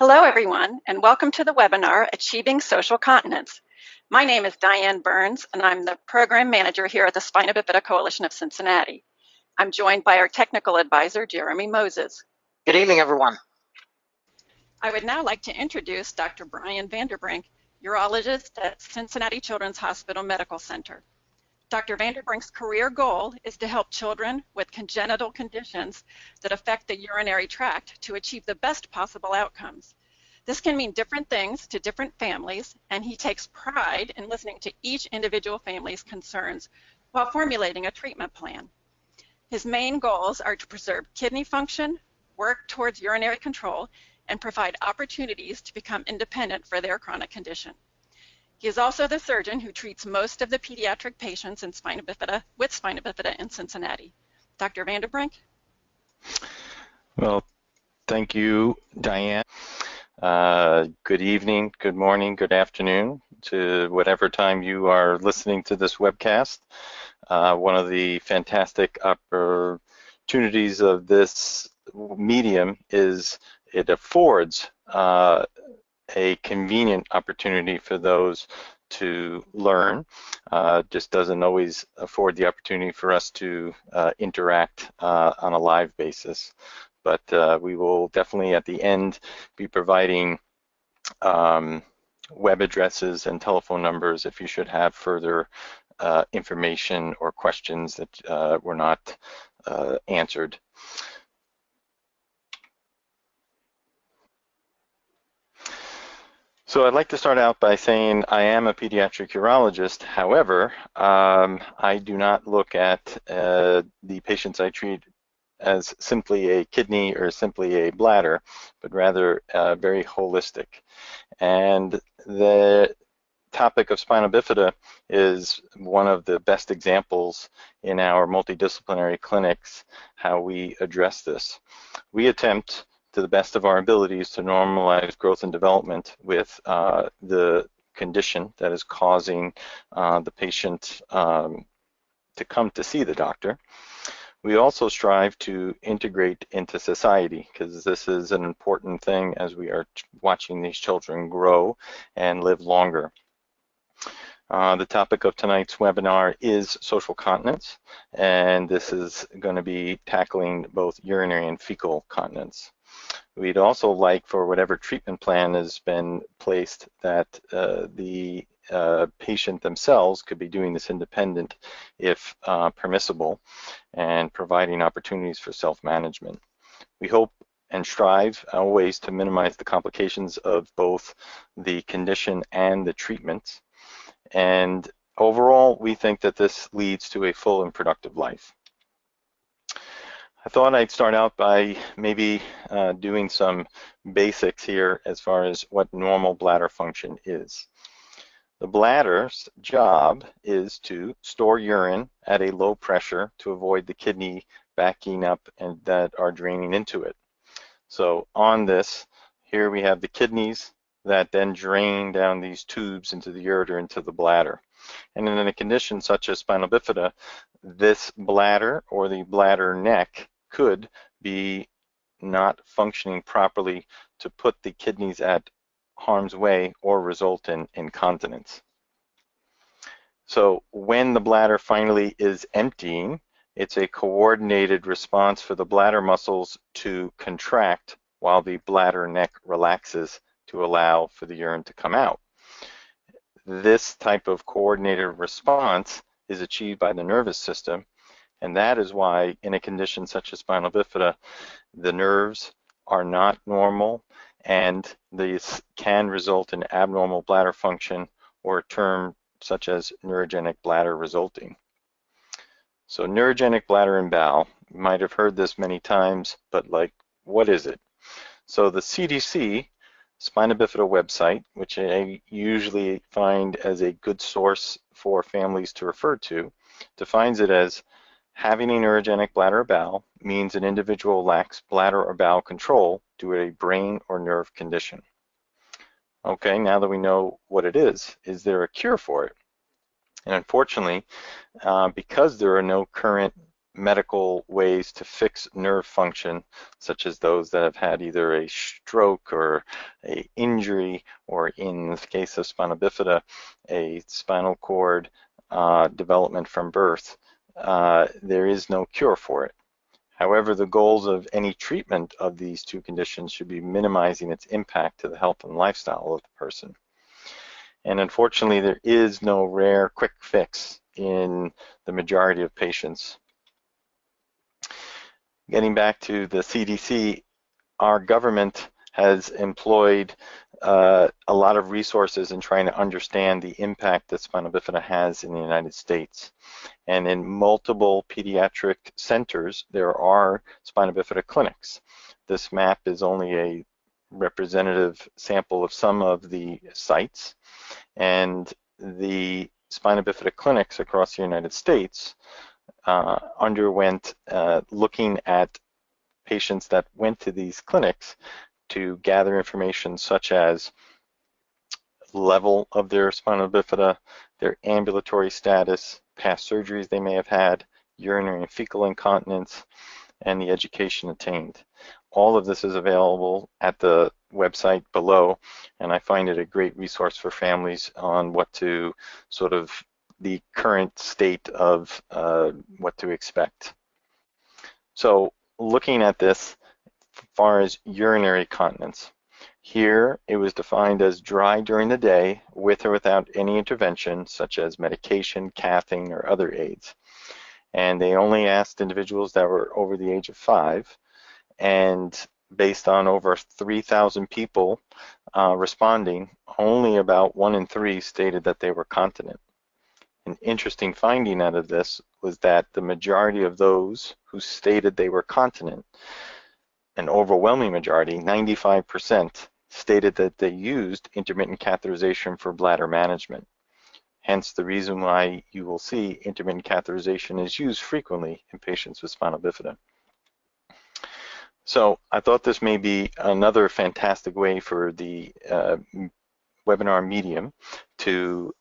Hello, everyone, and welcome to the webinar, Achieving Social Continence. My name is Diane Burns, and I'm the Program Manager here at the Spina Bifida Coalition of Cincinnati. I'm joined by our Technical Advisor, Jeremy Moses. Good evening, everyone. I would now like to introduce Dr. Brian VanderBrink, urologist at Cincinnati Children's Hospital Medical Center. Dr. VanderBrink's career goal is to help children with congenital conditions that affect the urinary tract to achieve the best possible outcomes. This can mean different things to different families, and he takes pride in listening to each individual family's concerns while formulating a treatment plan. His main goals are to preserve kidney function, work towards urinary control, and provide opportunities to become independent for their chronic condition. He is also the surgeon who treats most of the pediatric patients in spina bifida in Cincinnati. Dr. VanderBrink? Well, thank you, Diane. Good evening, good morning, good afternoon to whatever time you are listening to this webcast. One of the fantastic opportunities of this medium is it affords a convenient opportunity for those to learn. Just doesn't always afford the opportunity for us to interact on a live basis. But we will definitely at the end be providing web addresses and telephone numbers if you should have further information or questions that were not answered. So I'd like to start out by saying I am a pediatric urologist. However, I do not look at the patients I treat as simply a kidney or simply a bladder, but rather very holistic. And the topic of spina bifida is one of the best examples in our multidisciplinary clinics how we address this. We attempt to the best of our abilities to normalize growth and development with the condition that is causing the patient to come to see the doctor. We also strive to integrate into society because this is an important thing as we are watching these children grow and live longer. The topic of tonight's webinar is social continence, and this is going to be tackling both urinary and fecal continence. We'd also like, for whatever treatment plan has been placed, that the patient themselves could be doing this independent if permissible, and providing opportunities for self-management. We hope and strive always to minimize the complications of both the condition and the treatment. And overall, we think that this leads to a full and productive life. I thought I'd start out by maybe doing some basics here as far as what normal bladder function is. The bladder's job is to store urine at a low pressure to avoid the kidney backing up and that are draining into it. So on this, here we have the kidneys that then drain down these tubes into the ureter, into the bladder. And in a condition such as spina bifida, this bladder or the bladder neck could be not functioning properly to put the kidneys at harm's way or result in incontinence. So when the bladder finally is emptying, it's a coordinated response for the bladder muscles to contract while the bladder neck relaxes to allow for the urine to come out. This type of coordinated response is achieved by the nervous system, and that is why in a condition such as spina bifida, the nerves are not normal, and this can result in abnormal bladder function or a term such as neurogenic bladder resulting. So neurogenic bladder and bowel, you might have heard this many times, but like, what is it? So the CDC Spina Bifida website, which I usually find as a good source for families to refer to, defines it as having a neurogenic bladder or bowel means an individual lacks bladder or bowel control due to a brain or nerve condition. Okay, now that we know what it is there a cure for it? And unfortunately, because there are no current medical ways to fix nerve function, such as those that have had either a stroke or a injury, or in the case of spina bifida, a spinal cord development from birth. There is no cure for it. However, the goals of any treatment of these two conditions should be minimizing its impact to the health and lifestyle of the person. And unfortunately, there is no rare quick fix in the majority of patients. Getting back to the CDC, our government has employed a lot of resources in trying to understand the impact that spina bifida has in the United States. And in multiple pediatric centers, there are spina bifida clinics. This map is only a representative sample of some of the sites, and the spina bifida clinics across the United States underwent looking at patients that went to these clinics to gather information such as level of their spina bifida, their ambulatory status, past surgeries they may have had, urinary and fecal incontinence, and the education attained. All of this is available at the website below, and I find it a great resource for families on what to sort of the current state of what to expect. So looking at this, as far as urinary continence, here it was defined as dry during the day with or without any intervention such as medication, cathing, or other aids. And they only asked individuals that were over the age of 5, and based on over 3,000 people responding, only about 1 in 3 stated that they were continent. An interesting finding out of this was that the majority of those who stated they were continent, an overwhelming majority, 95%, stated that they used intermittent catheterization for bladder management. Hence the reason why you will see intermittent catheterization is used frequently in patients with spina bifida. So I thought this may be another fantastic way for the webinar medium to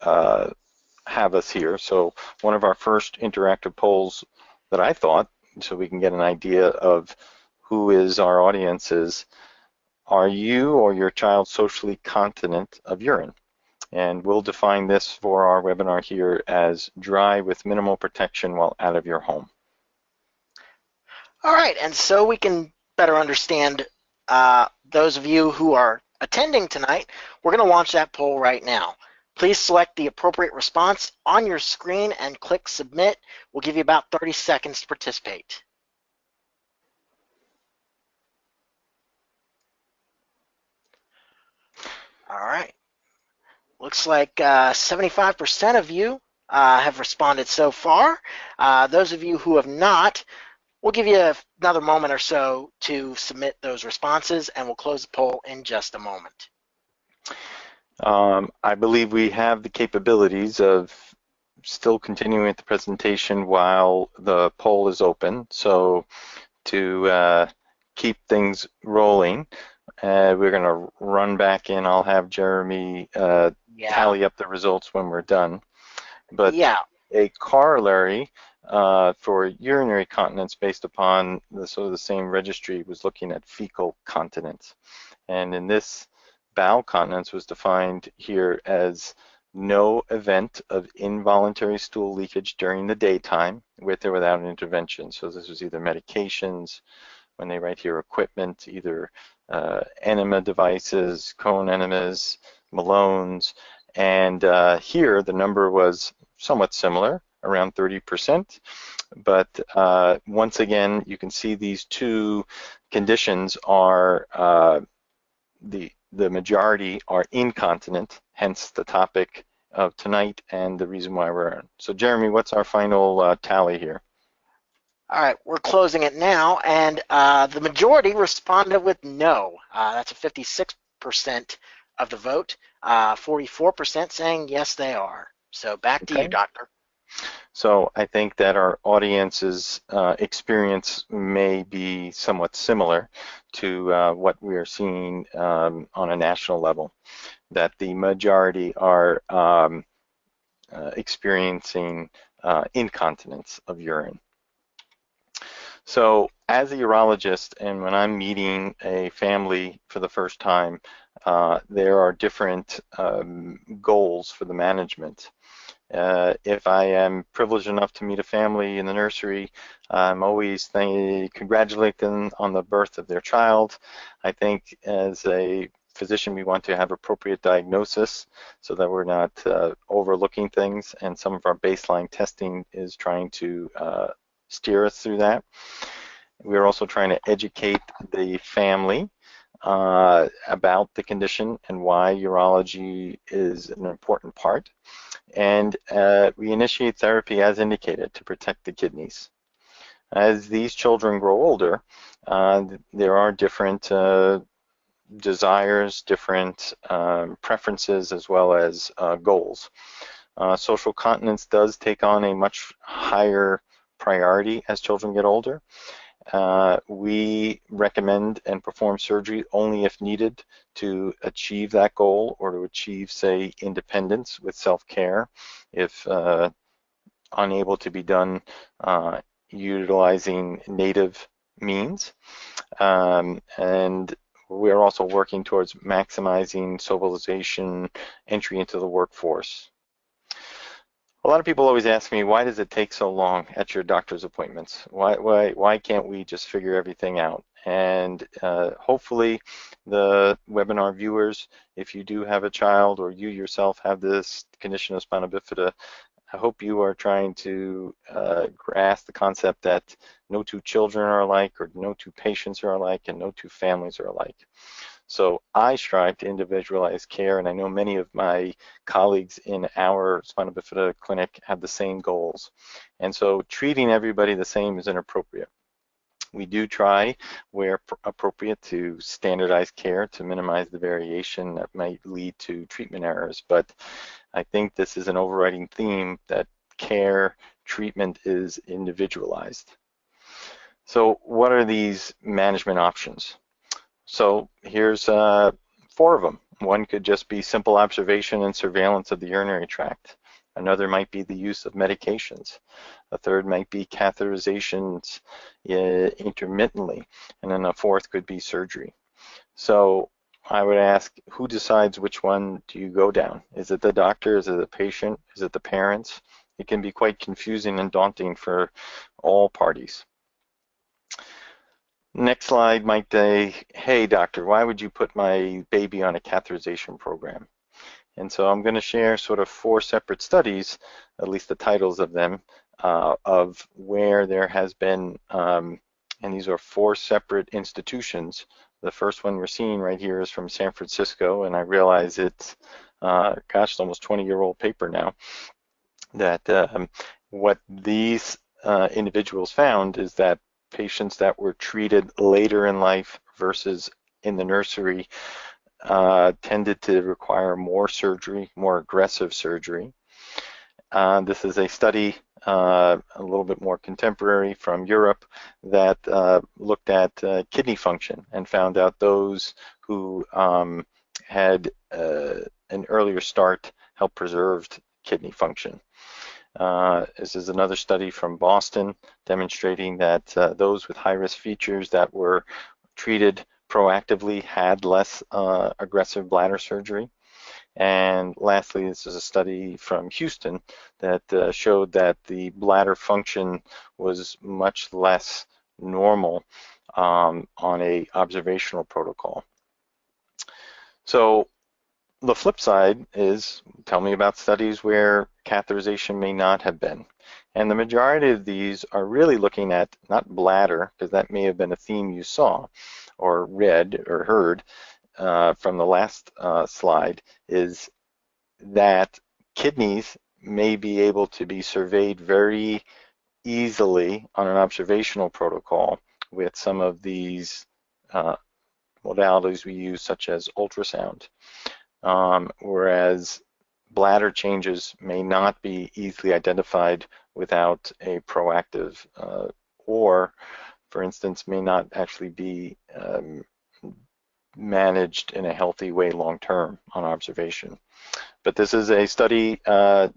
have us here. So one of our first interactive polls that I thought, so we can get an idea of who is our audience, is, are you or your child socially continent of urine? And we'll define this for our webinar here as dry with minimal protection while out of your home. All right, and so we can better understand those of you who are attending tonight, we're going to launch that poll right now. Please select the appropriate response on your screen and click submit. We'll give you about 30 seconds to participate. All right. Looks like 75% of you have responded so far. Those of you who have not, we'll give you another moment or so to submit those responses, and we'll close the poll in just a moment. I believe we have the capabilities of still continuing with the presentation while the poll is open. So to keep things rolling, we're going to run back in. I'll have Jeremy tally up the results when we're done. But a corollary for urinary continence based upon the sort of the same registry was looking at fecal continence. And in this, bowel continence was defined here as no event of involuntary stool leakage during the daytime with or without an intervention. So this was either medications, when they write here equipment, either enema devices, cone enemas, Malones, and here the number was somewhat similar, around 30%. But once again, you can see these two conditions are the majority are incontinent, hence the topic of tonight and the reason why we're on. So Jeremy, what's our final tally here? All right, we're closing it now, and the majority responded with no. That's a 56% of the vote, 44% saying yes they are. So back to you, Doctor. So I think that our audience's experience may be somewhat similar to what we are seeing on a national level, that the majority are experiencing incontinence of urine. So as a urologist, and when I'm meeting a family for the first time, there are different goals for the management. If I am privileged enough to meet a family in the nursery, I'm always congratulate them on the birth of their child. I think as a physician, we want to have appropriate diagnosis so that we're not overlooking things, and some of our baseline testing is trying to steer us through that. We're also trying to educate the family about the condition and why urology is an important part. And we initiate therapy as indicated to protect the kidneys. As these children grow older, there are different desires, different preferences, as well as goals. Social continence does take on a much higher priority as children get older. We recommend and perform surgery only if needed to achieve that goal or to achieve, say, independence with self-care if unable to be done utilizing native means. And we're also working towards maximizing socialization, entry into the workforce. A lot of people always ask me, why does it take so long at your doctor's appointments? Why can't we just figure everything out? And hopefully the webinar viewers, if you do have a child or you yourself have this condition of spina bifida, I hope you are trying to grasp the concept that no two children are alike, or no two patients are alike, and no two families are alike. So I strive to individualize care, and I know many of my colleagues in our spina bifida clinic have the same goals. And so treating everybody the same is inappropriate. We do try, where appropriate, to standardize care to minimize the variation that might lead to treatment errors. But I think this is an overriding theme, that care treatment is individualized. So what are these management options? So here's 4 of them. One could just be simple observation and surveillance of the urinary tract. Another might be the use of medications. A third might be catheterizations intermittently. And then a fourth could be surgery. So I would ask, who decides which one do you go down? Is it the doctor? Is it the patient? Is it the parents? It can be quite confusing and daunting for all parties. Next slide might say, hey doctor, why would you put my baby on a catheterization program? And so I'm going to share sort of 4 separate studies, at least the titles of them, of where there has been, and these are 4 separate institutions. The first one we're seeing right here is from San Francisco, and I realize it's, gosh, it's almost 20-year-old paper now, that what these individuals found is that patients that were treated later in life versus in the nursery tended to require more surgery, more aggressive surgery. This is a study a little bit more contemporary from Europe that looked at kidney function and found out those who had an earlier start helped preserved kidney function. This is another study from Boston demonstrating that those with high-risk features that were treated proactively had less aggressive bladder surgery. And lastly, this is a study from Houston that showed that the bladder function was much less normal on a observational protocol. So the flip side is, tell me about studies where catheterization may not have been. And the majority of these are really looking at not bladder, because that may have been a theme you saw or read or heard from the last slide, is that kidneys may be able to be surveyed very easily on an observational protocol with some of these modalities we use, such as ultrasound. Whereas bladder changes may not be easily identified without a proactive or, for instance, may not actually be managed in a healthy way long term on observation. But this is a study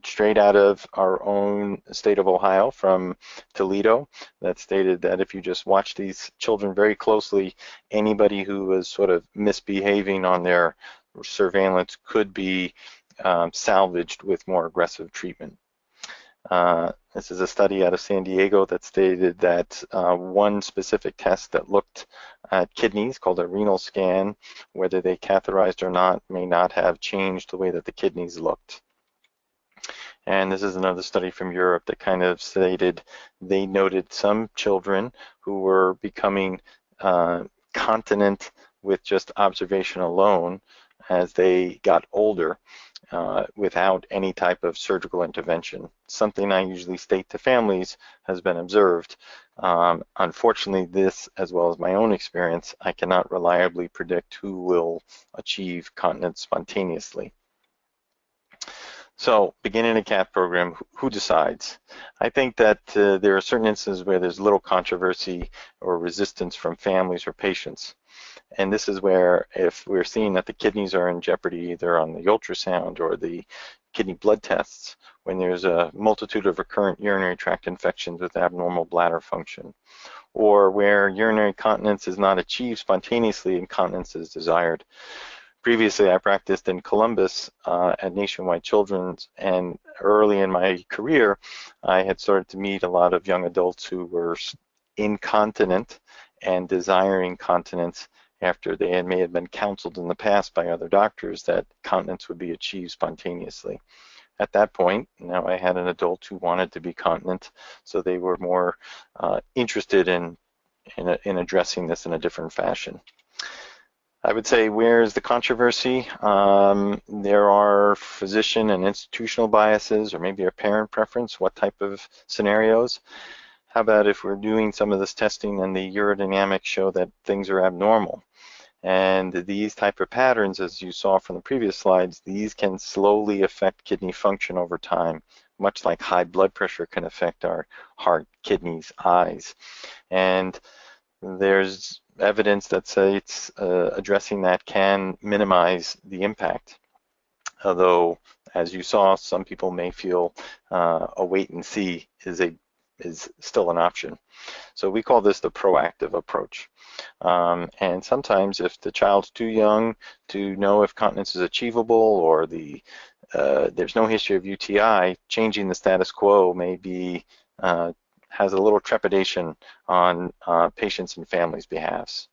straight out of our own state of Ohio from Toledo that stated that if you just watch these children very closely, anybody who was sort of misbehaving on their surveillance could be salvaged with more aggressive treatment. This is a study out of San Diego that stated that one specific test that looked at kidneys, called a renal scan, whether they catheterized or not, may not have changed the way that the kidneys looked. And this is another study from Europe that kind of stated they noted some children who were becoming continent with just observation alone as they got older. Without any type of surgical intervention. Something I usually state to families has been observed. Unfortunately, this, as well as my own experience, I cannot reliably predict who will achieve continence spontaneously. So, beginning a CATH program, who decides? I think that there are certain instances where there's little controversy or resistance from families or patients. And this is where, if we're seeing that the kidneys are in jeopardy, either on the ultrasound or the kidney blood tests, when there's a multitude of recurrent urinary tract infections with abnormal bladder function, or where urinary continence is not achieved spontaneously and continence is desired. Previously, I practiced in Columbus at Nationwide Children's, and early in my career, I had started to meet a lot of young adults who were incontinent and desiring continence after they may have been counseled in the past by other doctors that continence would be achieved spontaneously. At that point, now I had an adult who wanted to be continent, so they were more interested in addressing this in a different fashion. I would say, where's the controversy? There are physician and institutional biases, or maybe a parent preference. What type of scenarios? How about if we're doing some of this testing and the urodynamics show that things are abnormal? And these type of patterns, as you saw from the previous slides, these can slowly affect kidney function over time, much like high blood pressure can affect our heart, kidneys, eyes. And there's evidence that says addressing that can minimize the impact. Although, as you saw, some people may feel a wait and see is still an option. So we call this the proactive approach. And sometimes if the child's too young to know if continence is achievable, or there's no history of UTI, changing the status quo may be has a little trepidation on patients' and families' behalves.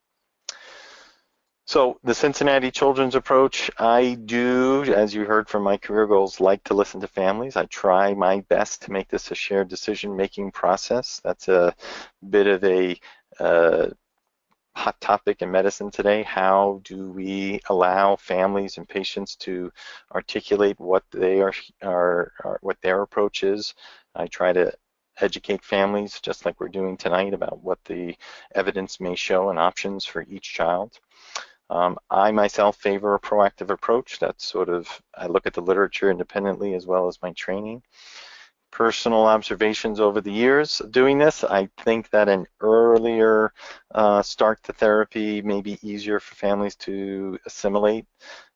So the Cincinnati Children's approach, I do, as you heard from my career goals, like to listen to families. I try my best to make this a shared decision-making process. That's a bit of a hot topic in medicine today. How do we allow families and patients to articulate what they what their approach is? I try to educate families, just like we're doing tonight, about what the evidence may show and options for each child. I myself favor a proactive approach. That's sort of, I look at the literature independently as well as my training. Personal observations over the years of doing this, I think that an earlier start to therapy may be easier for families to assimilate.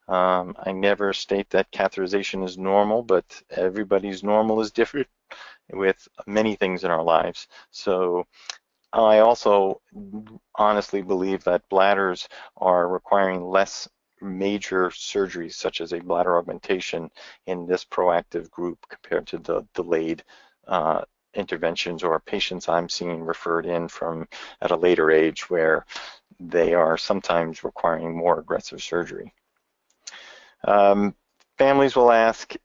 I never state that catheterization is normal, but everybody's normal is different with many things in our lives. So I also honestly believe that bladders are requiring less major surgeries, such as a bladder augmentation, in this proactive group compared to the delayed interventions or patients I'm seeing referred in from at a later age, where they are sometimes requiring more aggressive surgery. Families will ask,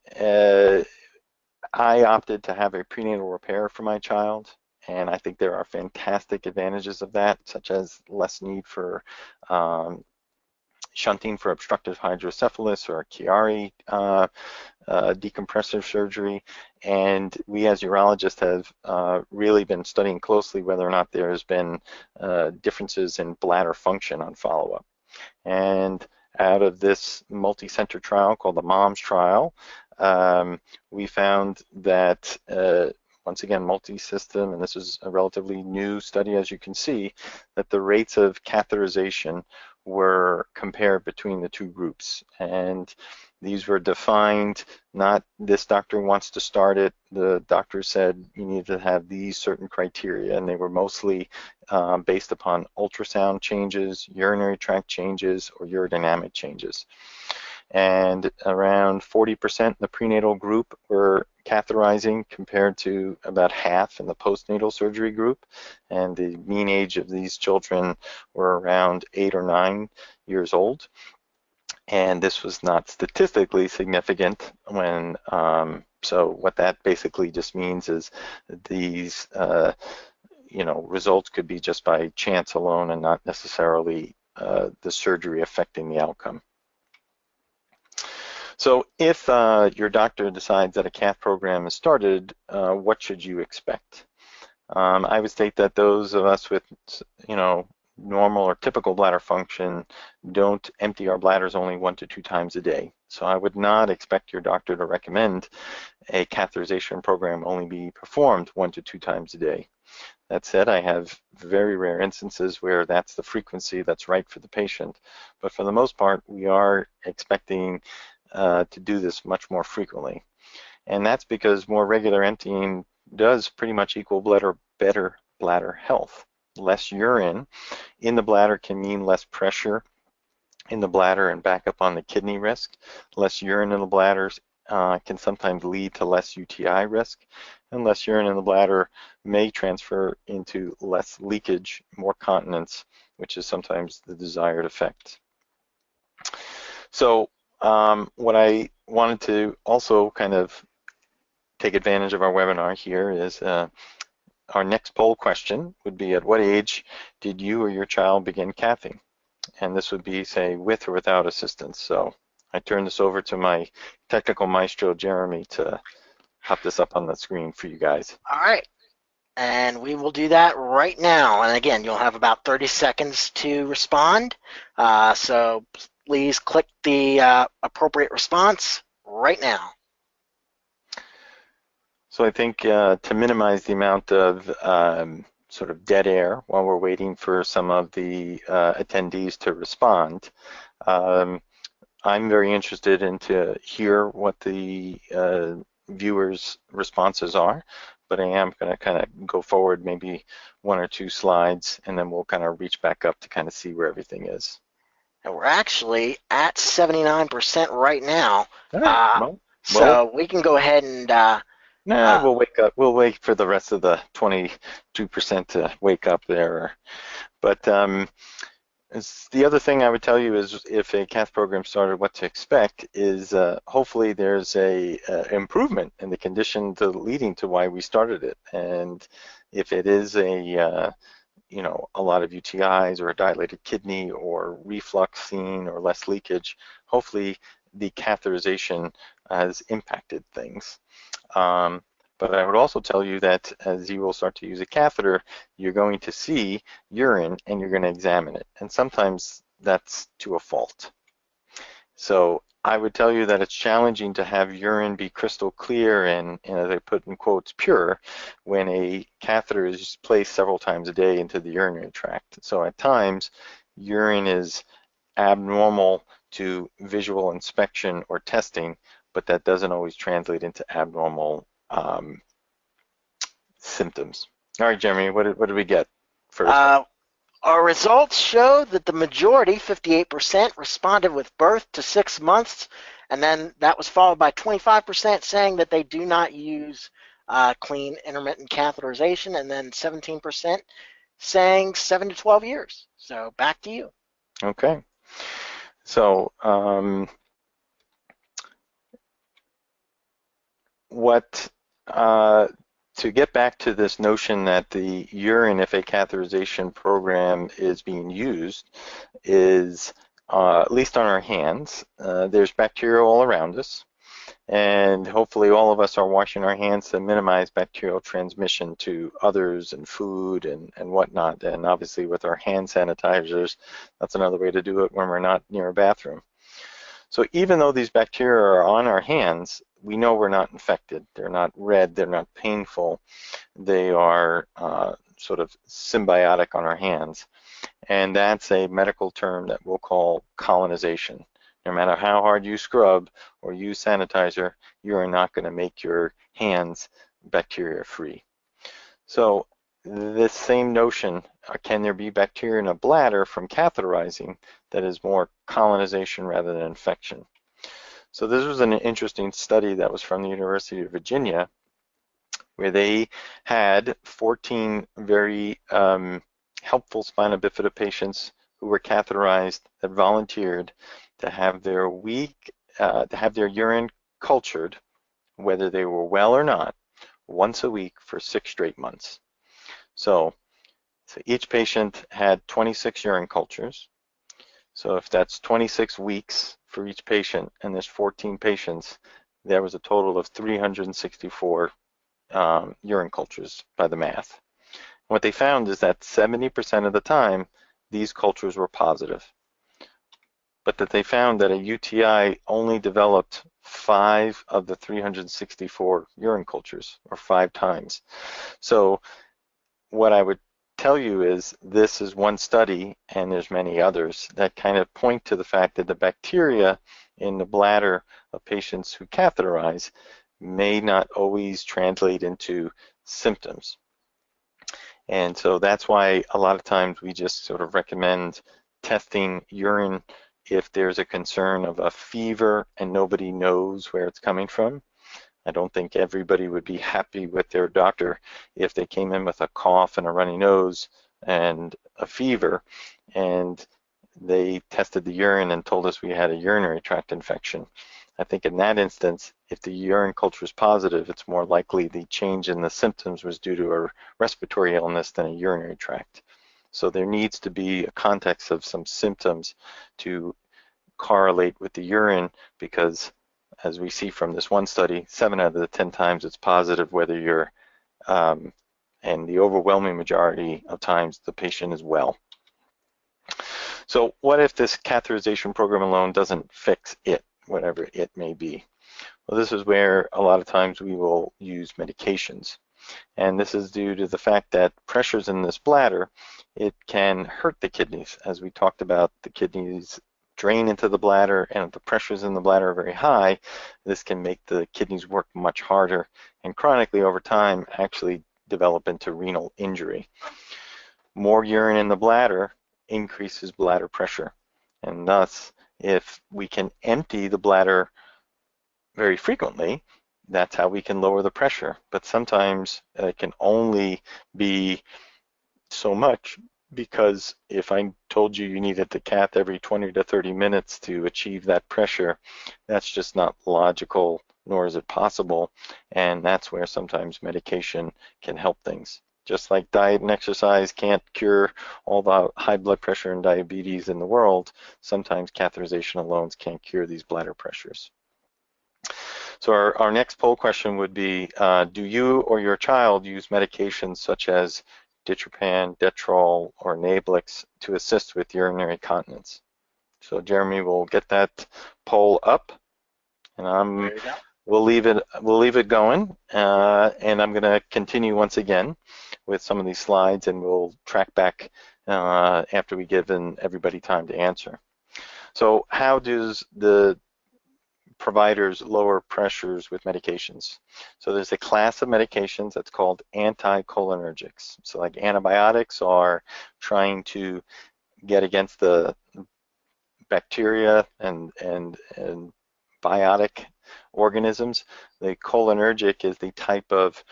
I opted to have a prenatal repair for my child, and I think there are fantastic advantages of that, such as less need for shunting for obstructive hydrocephalus or Chiari decompressive surgery. And we as urologists have really been studying closely whether or not there's been differences in bladder function on follow-up. And out of this multi-center trial called the MOMS trial, we found that once again, multi-system, and this is a relatively new study, as you can see, that the rates of catheterization were compared between the two groups. And These were defined, not this doctor wants to start it. The doctor said you need to have these certain criteria, and they were mostly based upon ultrasound changes, urinary tract changes, or urodynamic changes. And around 40% in the prenatal group were catheterizing compared to about half in the postnatal surgery group. And the mean age of these children were around 8 or 9 years old. And this was not statistically significant when, so what that basically just means is these, results could be just by chance alone and not necessarily the surgery affecting the outcome. So if your doctor decides that a cath program is started, what should you expect? I would state that those of us with, normal or typical bladder function don't empty our bladders only 1 to 2 times a day. So I would not expect your doctor to recommend a catheterization program only be performed 1 to 2 times a day. That said, I have very rare instances where that's the frequency that's right for the patient. But for the most part, we are expecting to do this much more frequently. And that's because more regular emptying does pretty much equal better bladder health. Less urine in the bladder can mean less pressure in the bladder and back up on the kidney risk. Less urine in the bladders can sometimes lead to less UTI risk, and less urine in the bladder may transfer into less leakage, more continence, which is sometimes the desired effect. So what I wanted to also kind of take advantage of our webinar here is our next poll question would be, at what age did you or your child begin cathing? And this would be, say, with or without assistance. So I turn this over to my technical maestro, Jeremy, to hop this up on the screen for you guys. All right. And we will do that right now. And again, you'll have about 30 seconds to respond. So please click the appropriate response right now. So I think to minimize the amount of sort of dead air while we're waiting for some of the attendees to respond, I'm very interested in to hear what the viewers' responses are, but I am going to kind of go forward maybe 1 or 2 slides, and then we'll kind of reach back up to kind of see where everything is. And we're actually at 79% right now. All right. So we can go ahead and we'll wake up. We'll wait for the rest of the 22% to wake up there. But the other thing I would tell you is, if a cath program started, what to expect is hopefully there's a improvement in the condition leading to why we started it. And if it is a lot of UTIs or a dilated kidney or reflux seen or less leakage, hopefully the catheterization has impacted things. But I would also tell you that as you will start to use a catheter, you're going to see urine and you're going to examine it. And sometimes that's to a fault. So I would tell you that it's challenging to have urine be crystal clear and as I put in quotes, pure, when a catheter is placed several times a day into the urinary tract. So at times, urine is abnormal to visual inspection or testing, but that doesn't always translate into abnormal symptoms. All right, Jeremy, what did we get first? Our results show that the majority, 58%, responded with birth to 6 months, and then that was followed by 25% saying that they do not use clean intermittent catheterization, and then 17% saying 7 to 12 years. So back to you. Okay. So to get back to this notion that the urine, if a catheterization program is being used, is at least on our hands, there's bacteria all around us, and hopefully all of us are washing our hands to minimize bacterial transmission to others and food and whatnot. And obviously with our hand sanitizers, that's another way to do it when we're not near a bathroom. So even though these bacteria are on our hands, we know we're not infected. They're not red, they're not painful. They are sort of symbiotic on our hands. And that's a medical term that we'll call colonization. No matter how hard you scrub or use sanitizer, you are not going to make your hands bacteria-free. So this same notion, can there be bacteria in a bladder from catheterizing that is more colonization rather than infection? So this was an interesting study that was from the University of Virginia, where they had 14 very helpful spina bifida patients who were catheterized that volunteered to have their urine cultured, whether they were well or not, once a week for 6 straight months. So each patient had 26 urine cultures. So if that's 26 weeks for each patient, and there's 14 patients, there was a total of 364 urine cultures by the math. What they found is that 70% of the time, these cultures were positive, but that they found that a UTI only developed 5 of the 364 urine cultures, or 5 times. So what I would tell you is this is one study, and there's many others that kind of point to the fact that the bacteria in the bladder of patients who catheterize may not always translate into symptoms. And so that's why a lot of times we just sort of recommend testing urine if there's a concern of a fever and nobody knows where it's coming from. I don't think everybody would be happy with their doctor if they came in with a cough and a runny nose and a fever, and they tested the urine and told us we had a urinary tract infection. I think in that instance, if the urine culture is positive, it's more likely the change in the symptoms was due to a respiratory illness than a urinary tract. So there needs to be a context of some symptoms to correlate with the urine, because as we see from this one study, 7 out of the 10 times it's positive whether you're, and the overwhelming majority of times the patient is well. So what if this catheterization program alone doesn't fix it, whatever it may be? Well, this is where a lot of times we will use medications. And this is due to the fact that pressures in this bladder, it can hurt the kidneys. As we talked about, the kidneys drain into the bladder, and if the pressures in the bladder are very high, this can make the kidneys work much harder, and chronically over time actually develop into renal injury. More urine in the bladder increases bladder pressure, and thus if we can empty the bladder very frequently, that's how we can lower the pressure. But sometimes it can only be so much, because if I told you you needed to cath every 20 to 30 minutes to achieve that pressure, that's just not logical, nor is it possible, and that's where sometimes medication can help things. Just like diet and exercise can't cure all the high blood pressure and diabetes in the world, sometimes catheterization alone can't cure these bladder pressures. So our next poll question would be, do you or your child use medications such as Ditropan, Detrol, or Nablix to assist with urinary continence? So Jeremy will get that poll up, and we'll leave it going, and I'm going to continue once again with some of these slides, and we'll track back after we give everybody time to answer. So how does the providers lower pressures with medications? So there's a class of medications that's called anticholinergics. So like antibiotics are trying to get against the bacteria and biotic organisms. The cholinergic is the type of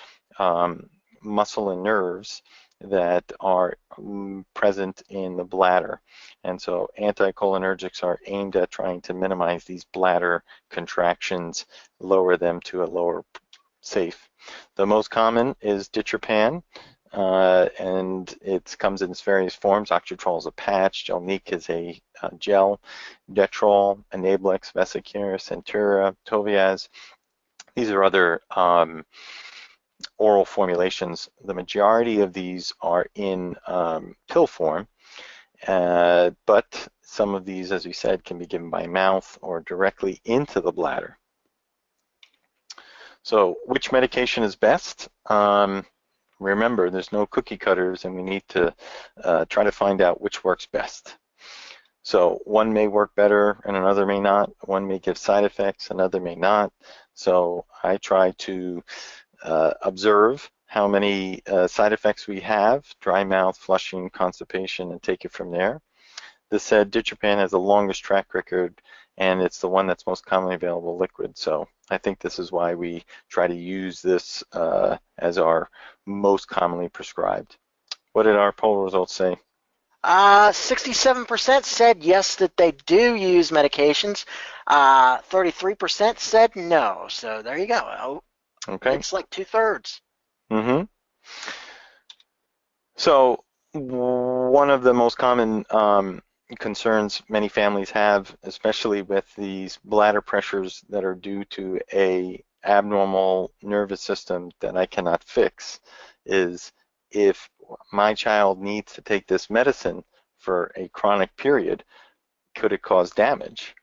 muscle and nerves that are present in the bladder. And so anticholinergics are aimed at trying to minimize these bladder contractions, lower them to a lower safe. The most common is Ditropan, and it comes in its various forms. Octretrol is a patch, Gelneek is a gel, Detrol, Nablix, Vesicare, Centura, Toviaz. These are other oral formulations. The majority of these are in pill form, but some of these, as we said, can be given by mouth or directly into the bladder. So which medication is best? Remember, there's no cookie cutters, and we need to try to find out which works best. So one may work better and another may not. One may give side effects, another may not. So I try to observe how many side effects we have, dry mouth, flushing, constipation, and take it from there. This said, Ditropan has the longest track record, and it's the one that's most commonly available liquid. So I think this is why we try to use this as our most commonly prescribed. What did our poll results say? 67% said yes, that they do use medications. 33% said no. So there you go. Okay. It's like 2/3. Mm-hmm. So one of the most common concerns many families have, especially with these bladder pressures that are due to a abnormal nervous system that I cannot fix, is if my child needs to take this medicine for a chronic period, could it cause damage?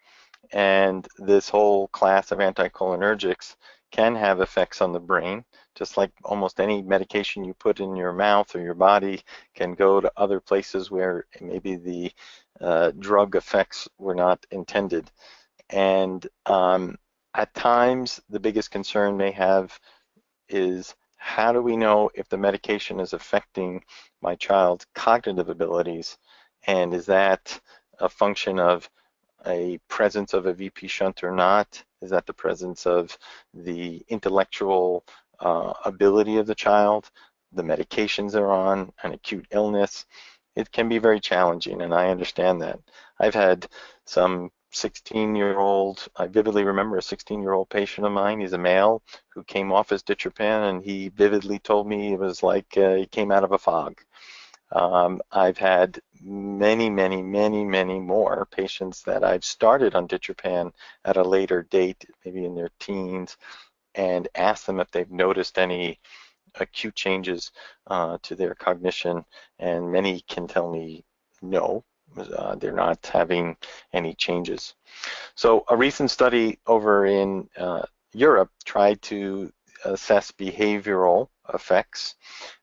And this whole class of anticholinergics can have effects on the brain, just like almost any medication you put in your mouth or your body can go to other places where maybe the drug effects were not intended. And at times, the biggest concern may have is, how do we know if the medication is affecting my child's cognitive abilities? And is that a function of a presence of a VP shunt or not? Is that the presence of the intellectual ability of the child, the medications they're on, an acute illness? It can be very challenging, and I understand that. I've had some 16-year-old, I vividly remember a 16-year-old patient of mine, he's a male, who came off his Ditropan, and he vividly told me it was like he came out of a fog. I've had many more patients that I've started on Ditropan at a later date, maybe in their teens, and asked them if they've noticed any acute changes to their cognition, and many can tell me no, they're not having any changes. So a recent study over in Europe tried to assess behavioral effects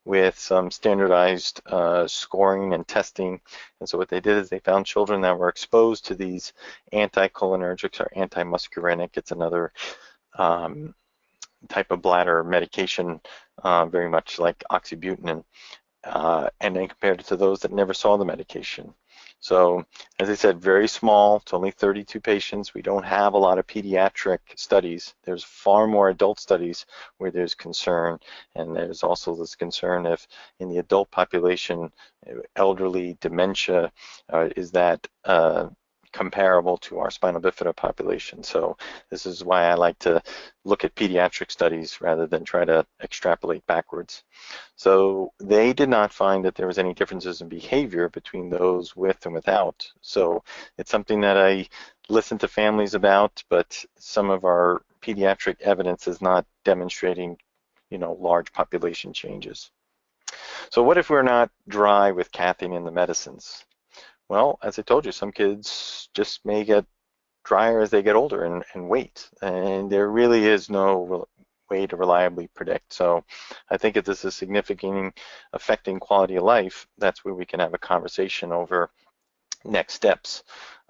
with some standardized scoring and testing. And so what they did is they found children that were exposed to these anticholinergics or antimuscarinic. It's another type of bladder medication, very much like oxybutynin, and then compared it to those that never saw the medication. So, as I said, very small. It's only 32 patients. We don't have a lot of pediatric studies. There's far more adult studies where there's concern, and there's also this concern if in the adult population, elderly dementia, is that comparable to our spina bifida population. So this is why I like to look at pediatric studies rather than try to extrapolate backwards. So they did not find that there was any differences in behavior between those with and without. So it's something that I listen to families about, but some of our pediatric evidence is not demonstrating, large population changes. So what if we're not dry with cathing in the medicines? Well, as I told you, some kids just may get drier as they get older and wait, and there really is no way to reliably predict. So I think if this is significantly affecting quality of life, that's where we can have a conversation over next steps.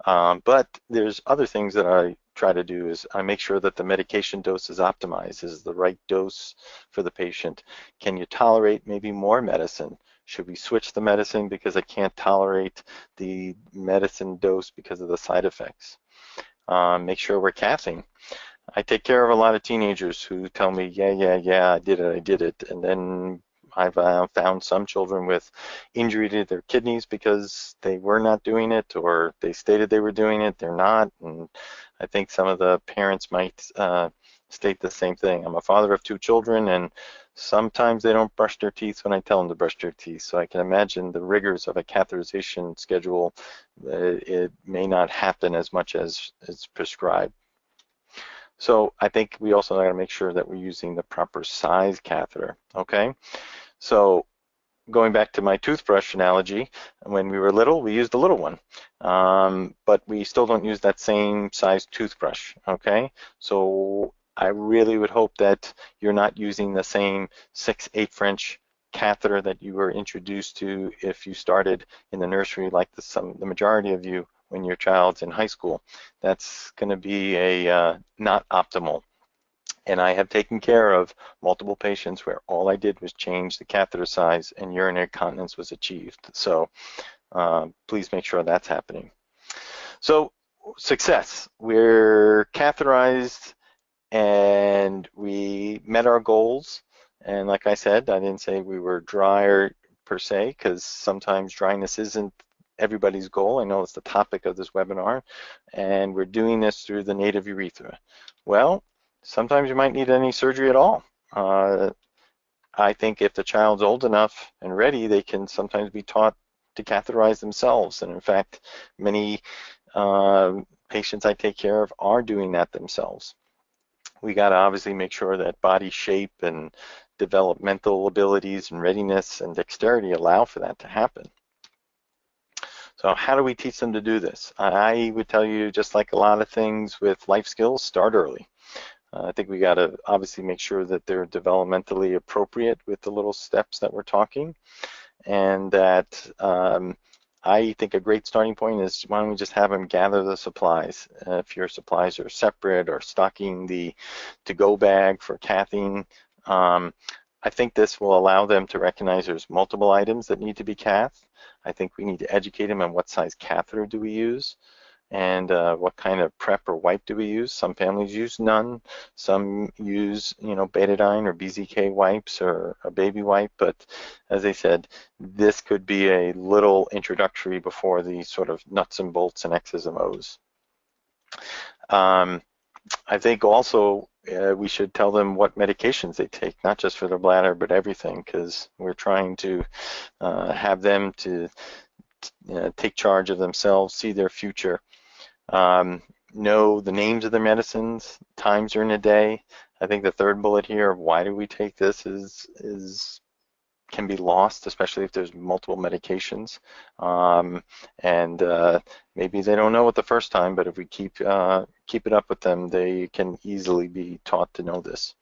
But there's other things that I try to do is I make sure that the medication dose is optimized. Is the right dose for the patient? Can you tolerate maybe more medicine? Should we switch the medicine because I can't tolerate the medicine dose because of the side effects? Make sure we're cathing. I take care of a lot of teenagers who tell me, yeah, I did it. And then I've found some children with injury to their kidneys because they were not doing it, or they stated they were doing it, they're not. And I think some of the parents might state the same thing. I'm a father of 2 children, and sometimes they don't brush their teeth when I tell them to brush their teeth. So I can imagine the rigors of a catheterization schedule. It may not happen as much as is prescribed. So I think we also got to make sure that we're using the proper size catheter, okay? So going back to my toothbrush analogy, when we were little, we used a little one, but we still don't use that same size toothbrush, okay? So I really would hope that you're not using the same 6/8 French catheter that you were introduced to if you started in the nursery, like the majority of you when your child's in high school. That's going to be a not optimal. And I have taken care of multiple patients where all I did was change the catheter size and urinary continence was achieved. So please make sure that's happening. So success, we're catheterized and we met our goals. And like I said, I didn't say we were dry per se, because sometimes dryness isn't everybody's goal. I know it's the topic of this webinar, and we're doing this through the native urethra. Well, sometimes you might need any surgery at all. I think if the child's old enough and ready, they can sometimes be taught to catheterize themselves. And in fact, many patients I take care of are doing that themselves. We got to obviously make sure that body shape and developmental abilities and readiness and dexterity allow for that to happen. So how do we teach them to do this? I would tell you, just like a lot of things with life skills, start early. I think we got to obviously make sure that they're developmentally appropriate with the little steps that we're talking, and that I think a great starting point is, why don't we just have them gather the supplies? If your supplies are separate, or stocking the to-go bag for cathing, I think this will allow them to recognize there's multiple items that need to be cathed. I think we need to educate them on what size catheter do we use, and what kind of prep or wipe do we use. Some families use none, some use, betadine or BZK wipes or a baby wipe, but as I said, this could be a little introductory before the sort of nuts and bolts and X's and O's. I think also we should tell them what medications they take, not just for their bladder, but everything, because we're trying to have them to take charge of themselves, see their future. Know the names of the medicines, times during the day. I think the third bullet here of why do we take this can be lost, especially if there's multiple medications. Maybe they don't know it the first time, but if we keep it up with them, they can easily be taught to know this.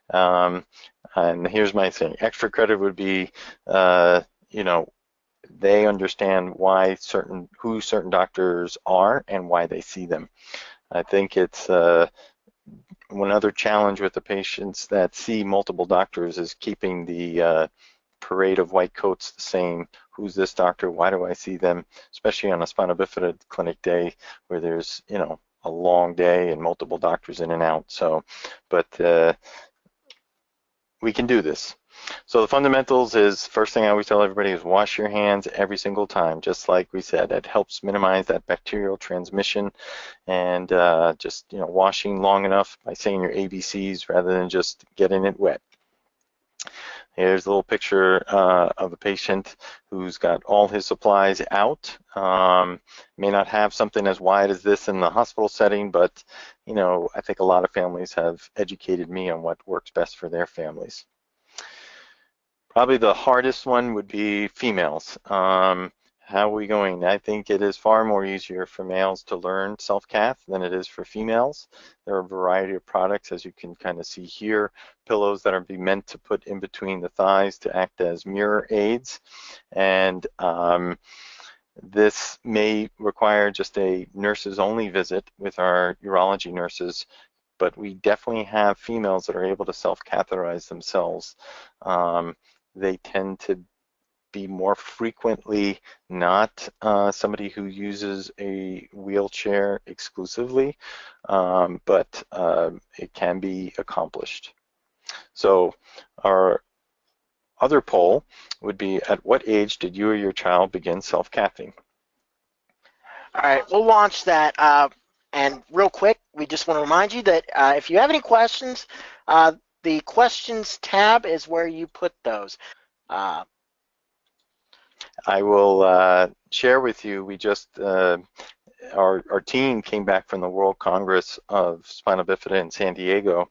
And here's my thing: extra credit would be, they understand who certain doctors are and why they see them. I think it's one other challenge with the patients that see multiple doctors is keeping the parade of white coats the same. Who's this doctor? Why do I see them? Especially on a spina bifida clinic day where there's, a long day and multiple doctors in and out. So, but we can do this. So the fundamentals is, first thing I always tell everybody is wash your hands every single time, just like we said. It helps minimize that bacterial transmission, and just washing long enough by saying your ABCs rather than just getting it wet. Here's a little picture of a patient who's got all his supplies out. May not have something as wide as this in the hospital setting, but I think a lot of families have educated me on what works best for their families. Probably the hardest one would be females. How are we going? I think it is far more easier for males to learn self-cath than it is for females. There are a variety of products, as you can kind of see here, pillows that are meant to put in between the thighs to act as mirror aids. And this may require just a nurses only visit with our urology nurses, but we definitely have females that are able to self-catheterize themselves. They tend to be more frequently not somebody who uses a wheelchair exclusively, but it can be accomplished. So our other poll would be, at what age did you or your child begin self-cathing? All right, we'll launch that. And real quick, we just want to remind you that if you have any questions, the questions tab is where you put those. I will share with you, we just, our team came back from the World Congress of Spina Bifida in San Diego,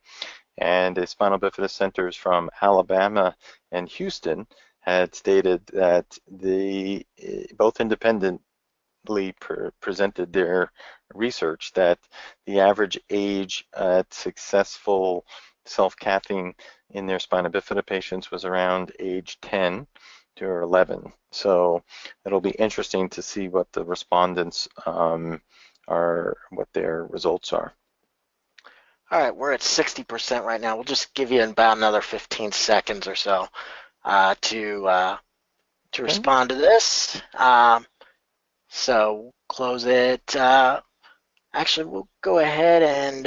and the Spinal Bifida centers from Alabama and Houston had stated that both independently presented their research that the average age at successful self-cathing in their spina bifida patients was around age 10 or 11. So it'll be interesting to see what the respondents are, what their results are. All right, we're at 60% right now. We'll just give you about another 15 seconds or so to respond to this. So close it. Actually, we'll go ahead and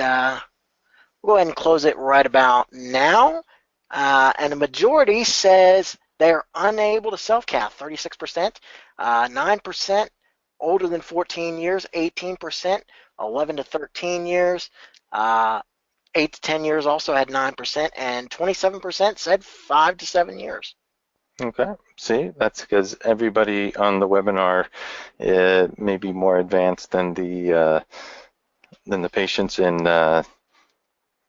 close it right about now. And the majority says they're unable to self-cath, 36%, 9% older than 14 years, 18%, 11 to 13 years, 8 to 10 years also had 9%, and 27% said 5 to 7 years. Okay, see, that's because everybody on the webinar may be more advanced than the patients in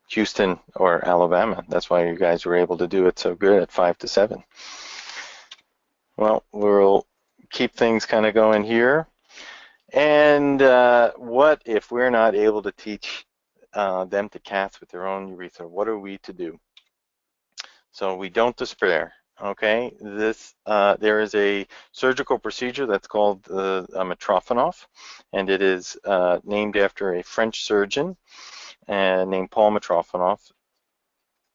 Houston or Alabama. That's why you guys were able to do it so good at 5 to 7. Well, we'll keep things kind of going here. And what if we're not able to teach them to cath with their own urethra? What are we to do? So we don't despair. Okay, there is a surgical procedure that's called Mitrofanoff, and it is named after a French surgeon named Paul Mitrofanoff.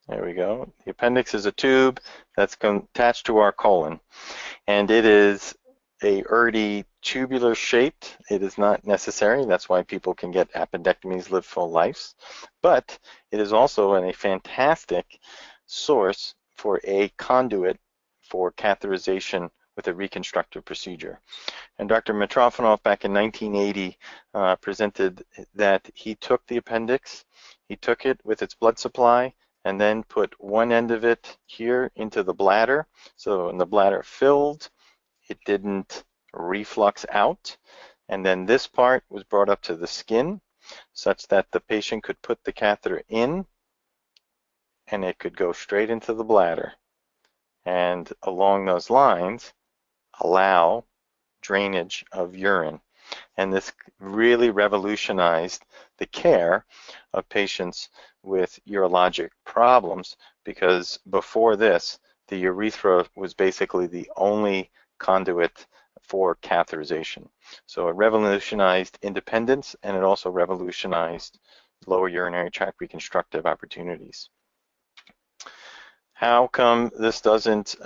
There we go. The appendix is a tube that's attached to our colon, and it is a Urdi tubular shaped. It is not necessary. That's why people can get appendectomies, live full lives. But it is also a fantastic source for a conduit for catheterization with a reconstructive procedure. And Dr. Mitrofanoff back in 1980 presented that he took the appendix, he took it with its blood supply, and then put one end of it here into the bladder. So when the bladder filled, it didn't reflux out. And then this part was brought up to the skin such that the patient could put the catheter in and it could go straight into the bladder. And along those lines, allow drainage of urine. And this really revolutionized the care of patients with urologic problems, because before this, the urethra was basically the only conduit for catheterization. So it revolutionized independence, and it also revolutionized lower urinary tract reconstructive opportunities. How come this doesn't,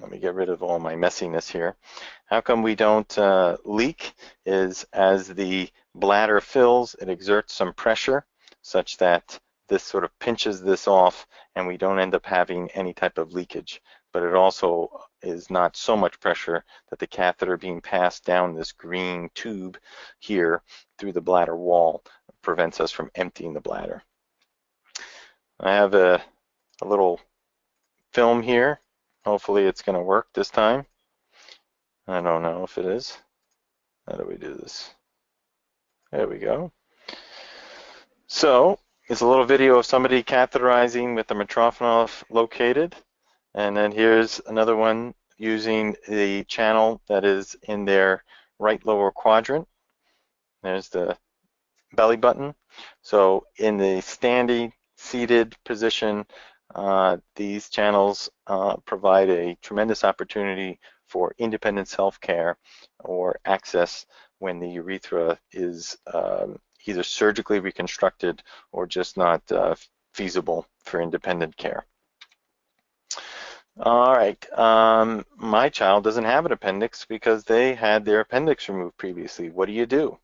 let me get rid of all my messiness here. How come we don't leak is as the bladder fills, it exerts some pressure such that this sort of pinches this off and we don't end up having any type of leakage. But it also is not so much pressure that the catheter being passed down this green tube here through the bladder wall prevents us from emptying the bladder. I have a little film here. Hopefully it's going to work this time. I don't know if it is. How do we do this? There we go. So it's a little video of somebody catheterizing with the Mitrofanoff located. And then here's another one using the channel that is in their right lower quadrant. There's the belly button. So in the standing seated position, these channels provide a tremendous opportunity for independent self-care or access when the urethra is either surgically reconstructed or just not feasible for independent care. All right, my child doesn't have an appendix because they had their appendix removed previously. What do you do?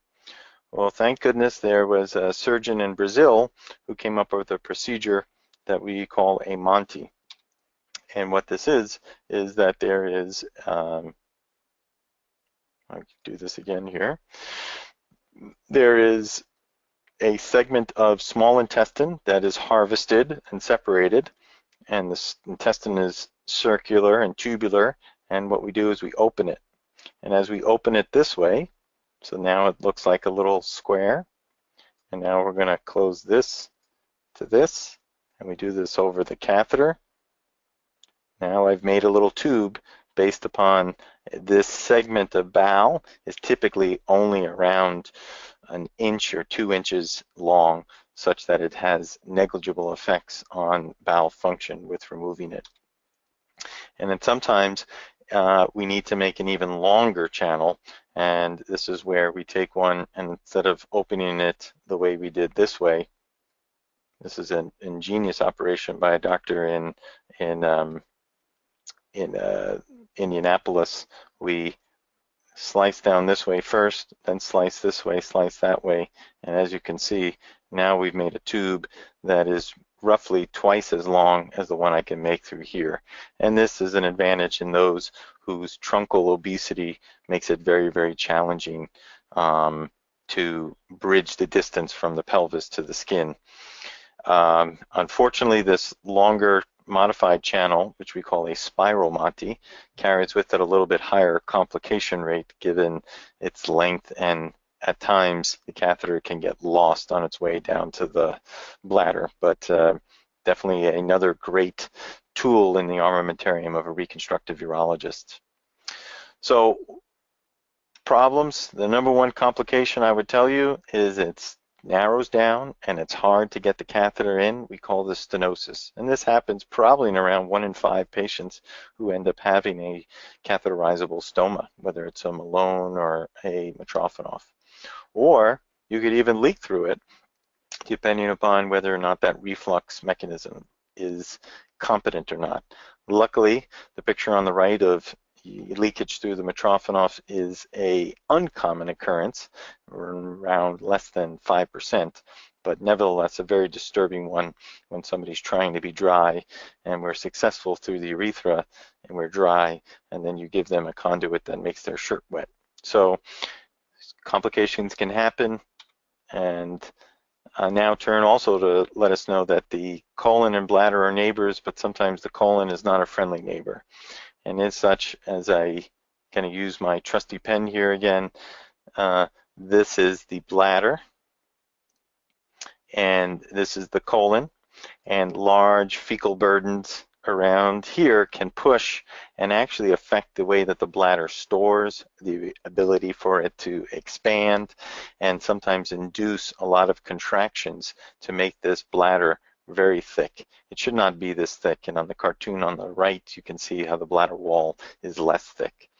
Well, thank goodness there was a surgeon in Brazil who came up with a procedure that we call a Monty. And what this is that there is, I'll do this again here. There is a segment of small intestine that is harvested and separated, and this intestine is circular and tubular, and what we do is we open it. And as we open it this way, so now it looks like a little square, and now we're going to close this to this, and we do this over the catheter. Now I've made a little tube based upon this segment of bowel is typically only around an inch or 2 inches long, such that it has negligible effects on bowel function with removing it. And then sometimes we need to make an even longer channel, and this is where we take one, and instead of opening it the way we did this way, this is an ingenious operation by a doctor in Indianapolis. We slice down this way first, then slice this way, slice that way, and as you can see, now we've made a tube that is roughly twice as long as the one I can make through here. And this is an advantage in those whose truncal obesity makes it very, very challenging to bridge the distance from the pelvis to the skin. Unfortunately, this longer modified channel, which we call a spiral Monty, carries with it a little bit higher complication rate given its length, and at times the catheter can get lost on its way down to the bladder, but definitely another great tool in the armamentarium of a reconstructive urologist. So problems, the number one complication I would tell you is it's narrows down and it's hard to get the catheter in. We call this stenosis, and this happens probably in around 1 in 5 patients who end up having a catheterizable stoma, whether it's a Malone or a Mitrofanoff. Or you could even leak through it, depending upon whether or not that reflux mechanism is competent or not. Luckily, the picture on the right of leakage through the Mitrofanoff is an uncommon occurrence, around less than 5%, but nevertheless a very disturbing one when somebody's trying to be dry and we're successful through the urethra and we're dry, and then you give them a conduit that makes their shirt wet. So complications can happen, and now turn also to let us know that the colon and bladder are neighbors, but sometimes the colon is not a friendly neighbor. And as such, as I kind of use my trusty pen here again, this is the bladder, and this is the colon, and large fecal burdens around here can push and actually affect the way that the bladder stores, the ability for it to expand, and sometimes induce a lot of contractions to make this bladder very thick. It should not be this thick, and on the cartoon on the right you can see how the bladder wall is less thick.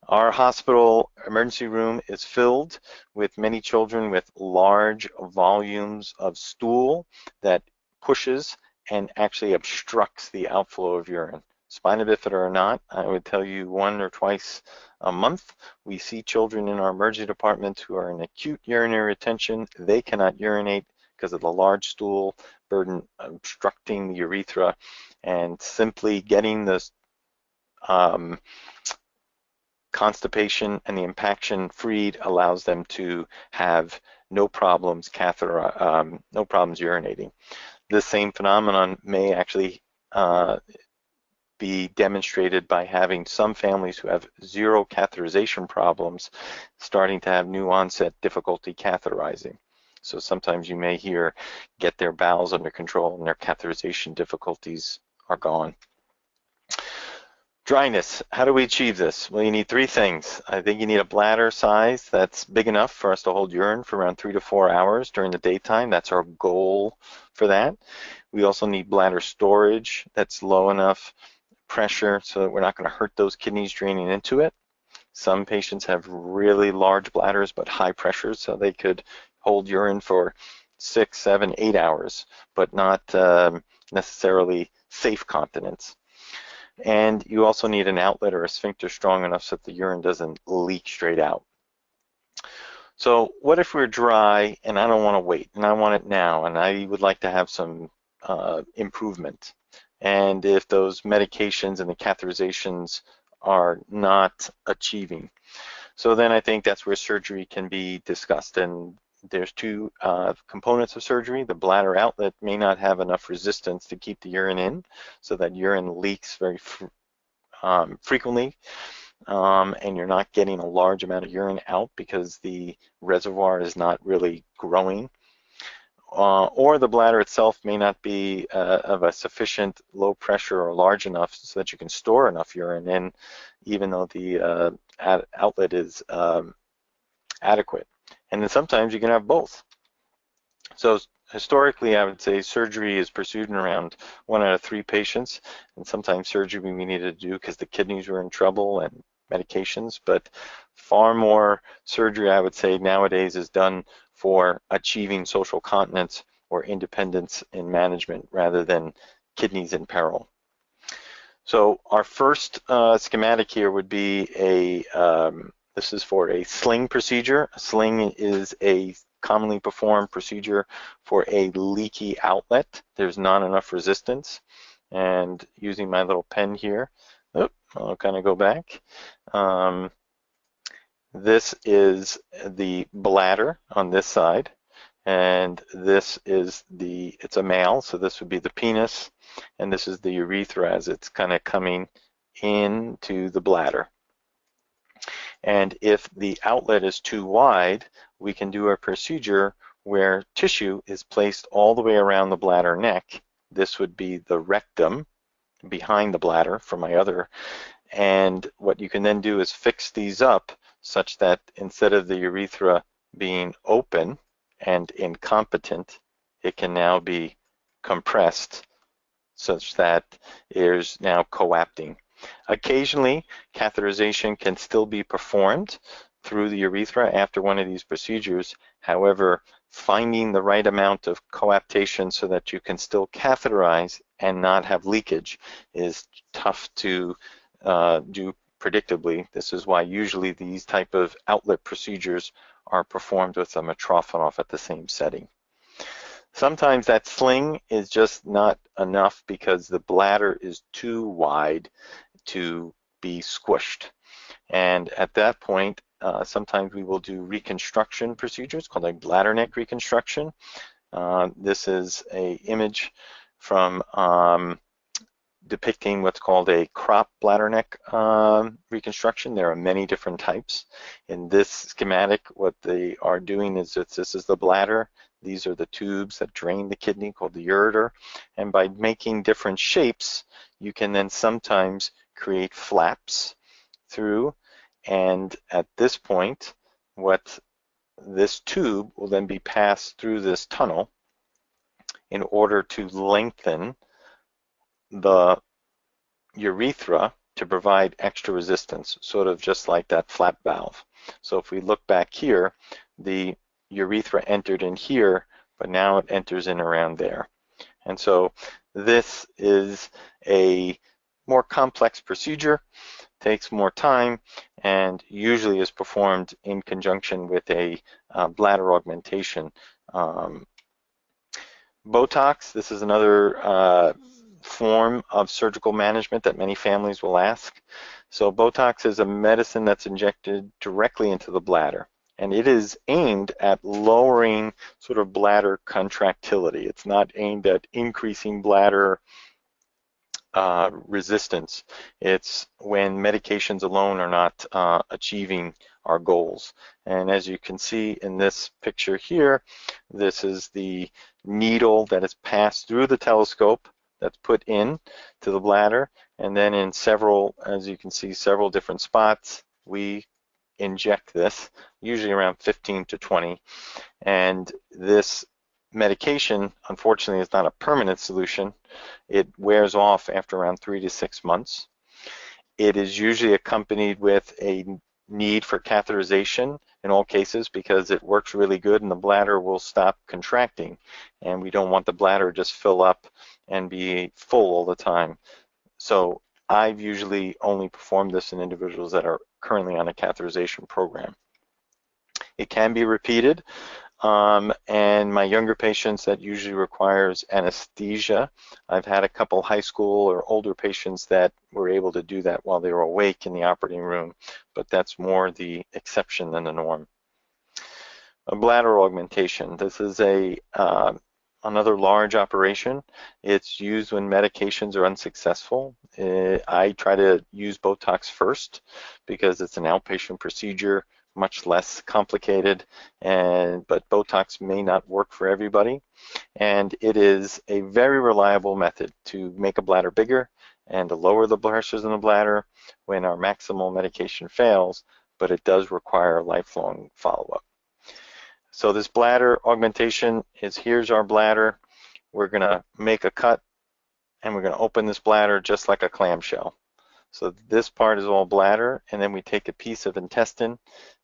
Our hospital emergency room is filled with many children with large volumes of stool that pushes and actually obstructs the outflow of urine. Spina bifida or not, I would tell you 1 or twice a month we see children in our emergency department who are in acute urinary retention. They cannot urinate because of the large stool burden obstructing the urethra, and simply getting this constipation and the impaction freed allows them to have no problems no problems urinating. This same phenomenon may actually be demonstrated by having some families who have zero catheterization problems starting to have new onset difficulty catheterizing. So sometimes you may hear get their bowels under control and their catheterization difficulties are gone. Dryness, how do we achieve this? Well, you need 3 things. I think you need a bladder size that's big enough for us to hold urine for around 3 to 4 hours during the daytime. That's our goal for that. We also need bladder storage that's low enough pressure so that we're not going to hurt those kidneys draining into it. Some patients have really large bladders but high pressures, so they could hold urine for 6, 7, 8 hours, but not necessarily safe continence. And you also need an outlet or a sphincter strong enough so that the urine doesn't leak straight out. So what if we're dry and I don't want to wait and I want it now and I would like to have some improvement? And if those medications and the catheterizations are not achieving. So then I think that's where surgery can be discussed. And there's 2 components of surgery. The bladder outlet may not have enough resistance to keep the urine in, so that urine leaks very frequently, and you're not getting a large amount of urine out because the reservoir is not really growing. Or the bladder itself may not be of a sufficient low pressure or large enough so that you can store enough urine in, even though the outlet is adequate. And then sometimes you can have both. So historically, I would say surgery is pursued in around 1 out of 3 patients, and sometimes surgery we needed to do because the kidneys were in trouble and medications, but far more surgery, I would say, nowadays is done for achieving social continence or independence in management rather than kidneys in peril. So our first schematic here would be this is for a sling procedure. A sling is a commonly performed procedure for a leaky outlet. There's not enough resistance. And using my little pen here, I'll kind of go back. This is the bladder on this side, and this is it's a male, so this would be the penis, and this is the urethra as it's kind of coming into the bladder. And if the outlet is too wide, we can do a procedure where tissue is placed all the way around the bladder neck. This would be the rectum behind the bladder for my other. And what you can then do is fix these up such that instead of the urethra being open and incompetent, it can now be compressed such that there's now coapting. Occasionally, catheterization can still be performed through the urethra after one of these procedures. However, finding the right amount of coaptation so that you can still catheterize and not have leakage is tough to do predictably. This is why usually these type of outlet procedures are performed with a Mitrofanoff at the same setting. Sometimes that sling is just not enough because the bladder is too wide to be squished. And at that point, sometimes we will do reconstruction procedures called a bladder neck reconstruction. This is an image from depicting what's called a crop bladder neck reconstruction. There are many different types. In this schematic, what they are doing is this is the bladder. These are the tubes that drain the kidney called the ureter. And by making different shapes, you can then sometimes create flaps through. And at this point, this tube will then be passed through this tunnel in order to lengthen the urethra to provide extra resistance, sort of just like that flap valve. So if we look back here, the urethra entered in here, but now it enters in around there. And so this is a more complex procedure, takes more time, and usually is performed in conjunction with a bladder augmentation. BOTOX, this is another form of surgical management that many families will ask. So BOTOX is a medicine that's injected directly into the bladder, and it is aimed at lowering sort of bladder contractility. It's not aimed at increasing bladder resistance. It's when medications alone are not achieving our goals. And as you can see in this picture here, this is the needle that is passed through the telescope that's put in to the bladder, and then in several, as you can see, several different spots, we inject this, usually around 15 to 20. And this medication, unfortunately, is not a permanent solution. It wears off after around 3 to 6 months. It is usually accompanied with a need for catheterization in all cases because it works really good and the bladder will stop contracting, and we don't want the bladder just fill up and be full all the time. So I've usually only performed this in individuals that are currently on a catheterization program. It can be repeated, and my younger patients, that usually requires anesthesia. I've had a couple high school or older patients that were able to do that while they were awake in the operating room, but that's more the exception than the norm. A bladder augmentation. This is another large operation. It's used when medications are unsuccessful. I try to use BOTOX first because it's an outpatient procedure, much less complicated, but BOTOX may not work for everybody. And it is a very reliable method to make a bladder bigger and to lower the pressures in the bladder when our maximal medication fails, but it does require lifelong follow-up. So this bladder augmentation is, here's our bladder. We're gonna make a cut and we're gonna open this bladder just like a clamshell. So this part is all bladder, and then we take a piece of intestine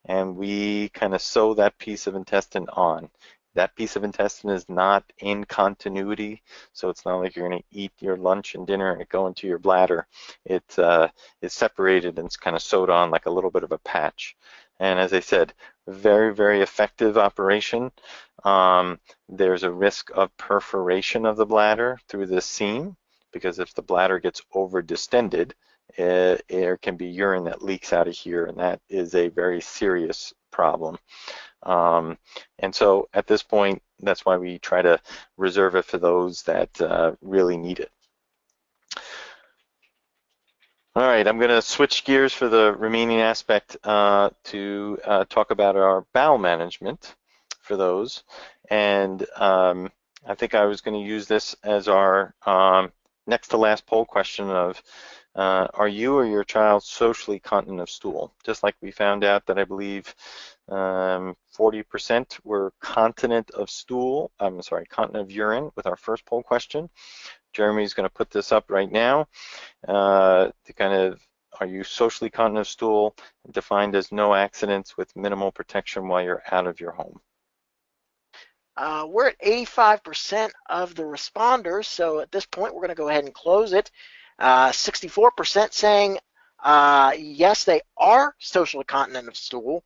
and we kind of sew that piece of intestine on. That piece of intestine is not in continuity, so it's not like you're going to eat your lunch and dinner and it go into your bladder. It's separated and it's kind of sewed on like a little bit of a patch. And as I said, very, very effective operation. There's a risk of perforation of the bladder through this seam, because if the bladder gets over distended, there can be urine that leaks out of here, and that is a very serious problem. And so at this point, that's why we try to reserve it for those that really need it. All right, I'm going to switch gears for the remaining aspect to talk about our bowel management for those. And I think I was going to use this as our next to last poll question of, are you or your child socially continent of stool? Just like we found out that I believe 40% were continent of stool, I'm sorry, continent of urine with our first poll question. Jeremy's going to put this up right now to kind of, are you socially continent of stool, defined as no accidents with minimal protection while you're out of your home? We're at 85% of the responders, so at this point we're going to go ahead and close it. 64% saying yes, they are socially continent of stool,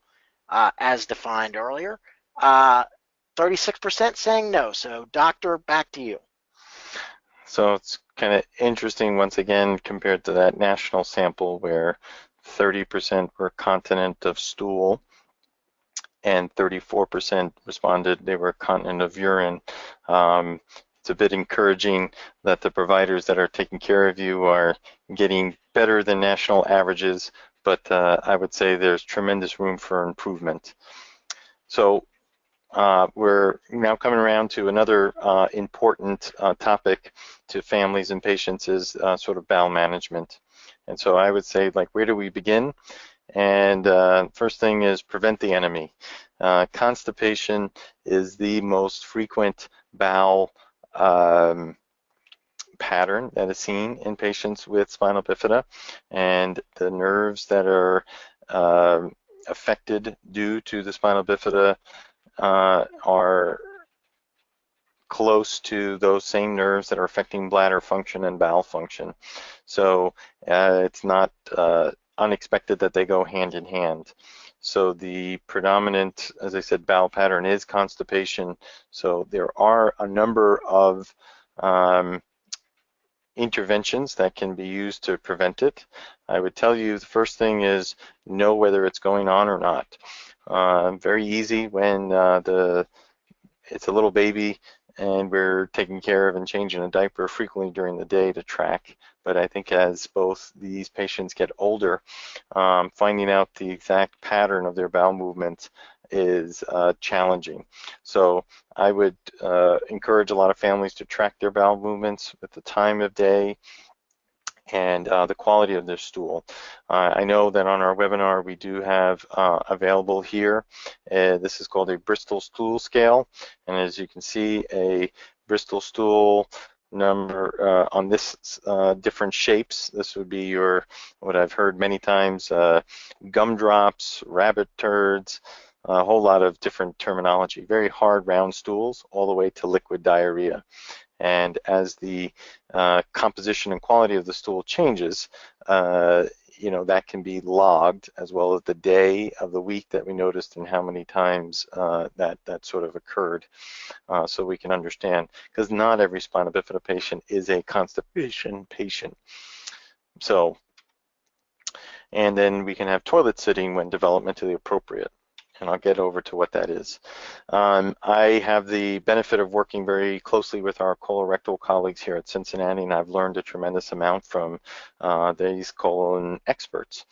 as defined earlier. 36% saying no. So, doctor, back to you. So it's kind of interesting, once again, compared to that national sample where 30% were continent of stool and 34% responded they were continent of urine. It's a bit encouraging that the providers that are taking care of you are getting better than national averages, but I would say there's tremendous room for improvement. So we're now coming around to another important topic to families and patients is sort of bowel management. And so I would say, like, where do we begin? And first thing is prevent the enemy. Constipation is the most frequent bowel pattern that is seen in patients with spina bifida, and the nerves that are affected due to the spina bifida are close to those same nerves that are affecting bladder function and bowel function. So it's not unexpected that they go hand in hand. So the predominant, as I said, bowel pattern is constipation. So there are a number of interventions that can be used to prevent it. I would tell you the first thing is know whether it's going on or not. Very easy when it's a little baby and we're taking care of and changing a diaper frequently during the day to track. But I think as both these patients get older, finding out the exact pattern of their bowel movements is challenging. So I would encourage a lot of families to track their bowel movements with the time of day and the quality of their stool. I know that on our webinar we do have available here, this is called a Bristol stool scale, and as you can see, a Bristol stool number on this different shapes. This would be your, what I've heard many times, gumdrops, rabbit turds, a whole lot of different terminology. Very hard round stools all the way to liquid diarrhea. And as the composition and quality of the stool changes, you know, that can be logged, as well as the day of the week that we noticed and how many times that sort of occurred, so we can understand, because not every spina bifida patient is a constipation patient. So, and then we can have toilet sitting when developmentally appropriate, and I'll get over to what that is. I have the benefit of working very closely with our colorectal colleagues here at Cincinnati, and I've learned a tremendous amount from these colon experts.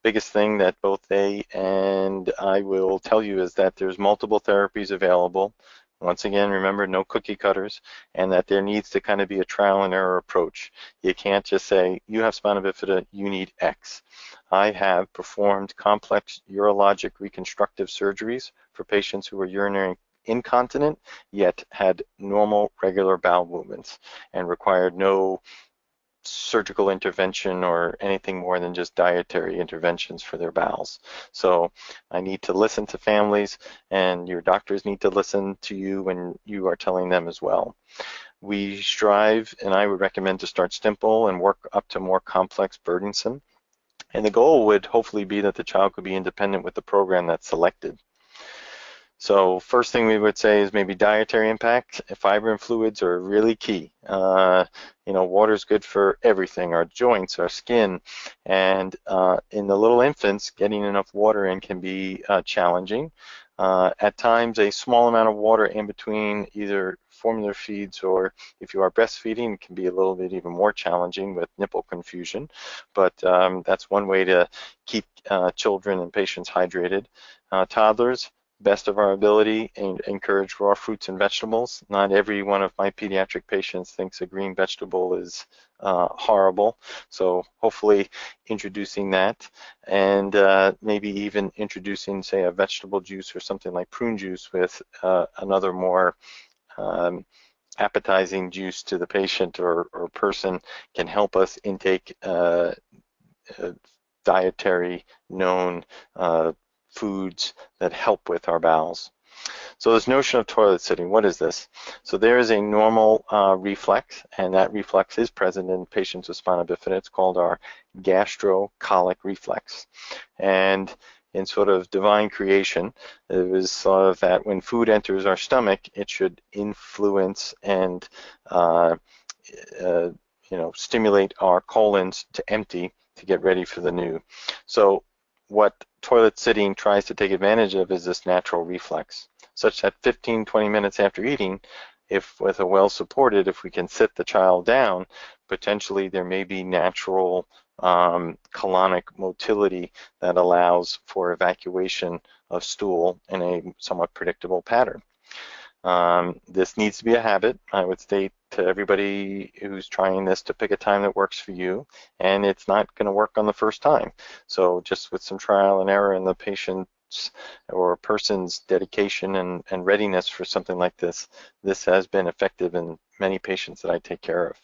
Biggest thing that both they and I will tell you is that there's multiple therapies available. Once again, remember, no cookie cutters, and that there needs to kind of be a trial and error approach. You can't just say, you have spina bifida, you need X. I have performed complex urologic reconstructive surgeries for patients who were urinary incontinent, yet had normal, regular bowel movements and required no surgical intervention or anything more than just dietary interventions for their bowels. So I need to listen to families, and your doctors need to listen to you when you are telling them as well. We strive, and I would recommend to start simple and work up to more complex, burdensome. And the goal would hopefully be that the child could be independent with the program that's selected. So first thing we would say is maybe dietary impact. Fiber and fluids are really key. You know, water is good for everything, our joints, our skin, and in the little infants, getting enough water in can be challenging. At times, a small amount of water in between either formula feeds or if you are breastfeeding, it can be a little bit even more challenging with nipple confusion, but that's one way to keep children and patients hydrated. Toddlers, best of our ability, and encourage raw fruits and vegetables. Not every one of my pediatric patients thinks a green vegetable is horrible, so hopefully introducing that, and maybe even introducing, say, a vegetable juice or something like prune juice with another more appetizing juice to the patient or person can help us intake dietary known foods that help with our bowels. So this notion of toilet sitting, what is this? So there is a normal reflex, and that reflex is present in patients with spina bifida. It's called our gastrocolic reflex. And in sort of divine creation, it was thought of that when food enters our stomach, it should influence and you know, stimulate our colons to empty to get ready for the new. So what toilet sitting tries to take advantage of is this natural reflex, such that 15-20 minutes after eating, if with a well supported, if we can sit the child down, potentially there may be natural colonic motility that allows for evacuation of stool in a somewhat predictable pattern. This needs to be a habit. I would state to everybody who's trying this to pick a time that works for you, and it's not going to work on the first time. So just with some trial and error in the patient's or person's dedication and readiness for something like this, this has been effective in many patients that I take care of.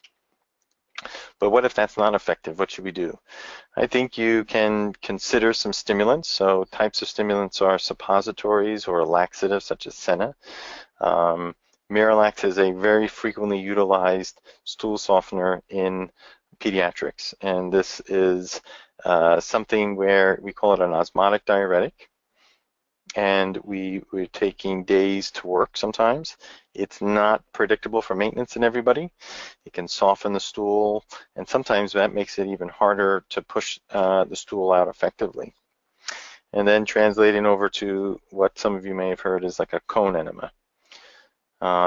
But what if that's not effective? What should we do? I think you can consider some stimulants. So types of stimulants are suppositories or laxatives such as Senna. Miralax is a very frequently utilized stool softener in pediatrics, and this is something where we call it an osmotic diuretic, and we're taking days to work sometimes. It's not predictable for maintenance in everybody. It can soften the stool, and sometimes that makes it even harder to push the stool out effectively. And then translating over to what some of you may have heard is like a cone enema.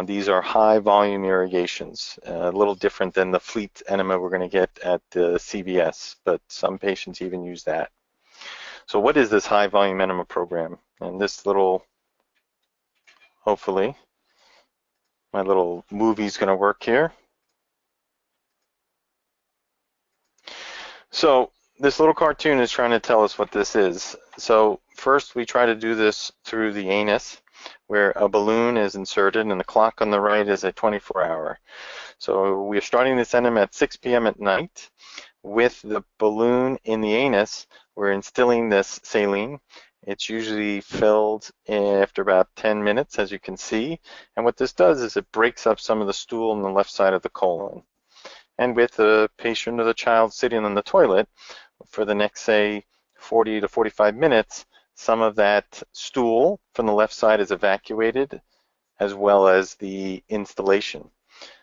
These are high volume irrigations, a little different than the fleet enema we're going to get at the CVS, but some patients even use that. So what is this high volume enema program? And this little, hopefully, my little movie's going to work here. So this little cartoon is trying to tell us what this is. So first we try to do this through the anus, where a balloon is inserted, and the clock on the right is a 24-hour. So we're starting this enema at 6 p.m. at night. With the balloon in the anus, we're instilling this saline. It's usually filled after about 10 minutes, as you can see. And what this does is it breaks up some of the stool on the left side of the colon. And with the patient or the child sitting on the toilet for the next, say, 40 to 45 minutes, some of that stool from the left side is evacuated, as well as the installation.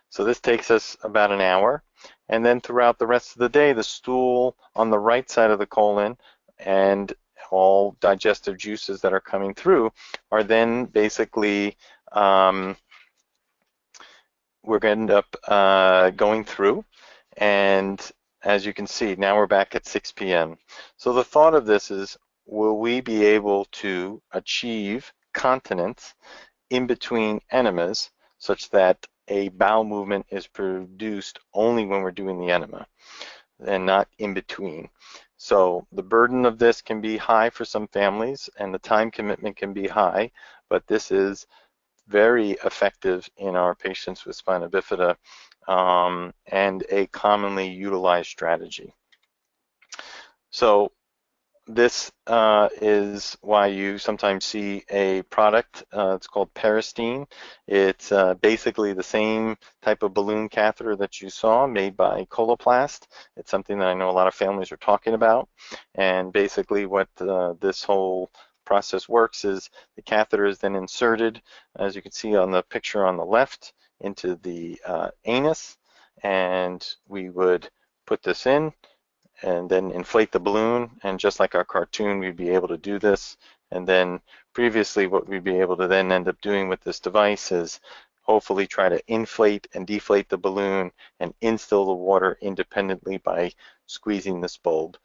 So this takes us about an hour. And then throughout the rest of the day, the stool on the right side of the colon and all digestive juices that are coming through are then basically, we're going to end up going through. And as you can see, now we're back at 6 p.m. So the thought of this is, will we be able to achieve continence in between enemas, such that a bowel movement is produced only when we're doing the enema and not in between. So the burden of this can be high for some families and the time commitment can be high, but this is very effective in our patients with spina bifida and a commonly utilized strategy. So this is why you sometimes see a product. It's called Peristeen. It's basically the same type of balloon catheter that you saw, made by Coloplast. It's something that I know a lot of families are talking about. And basically what this whole process works is the catheter is then inserted, as you can see on the picture on the left, into the anus. And we would put this in and then inflate the balloon, and just like our cartoon, we'd be able to do this. And then previously what we'd be able to then end up doing with this device is hopefully try to inflate and deflate the balloon and instill the water independently by squeezing this bulb.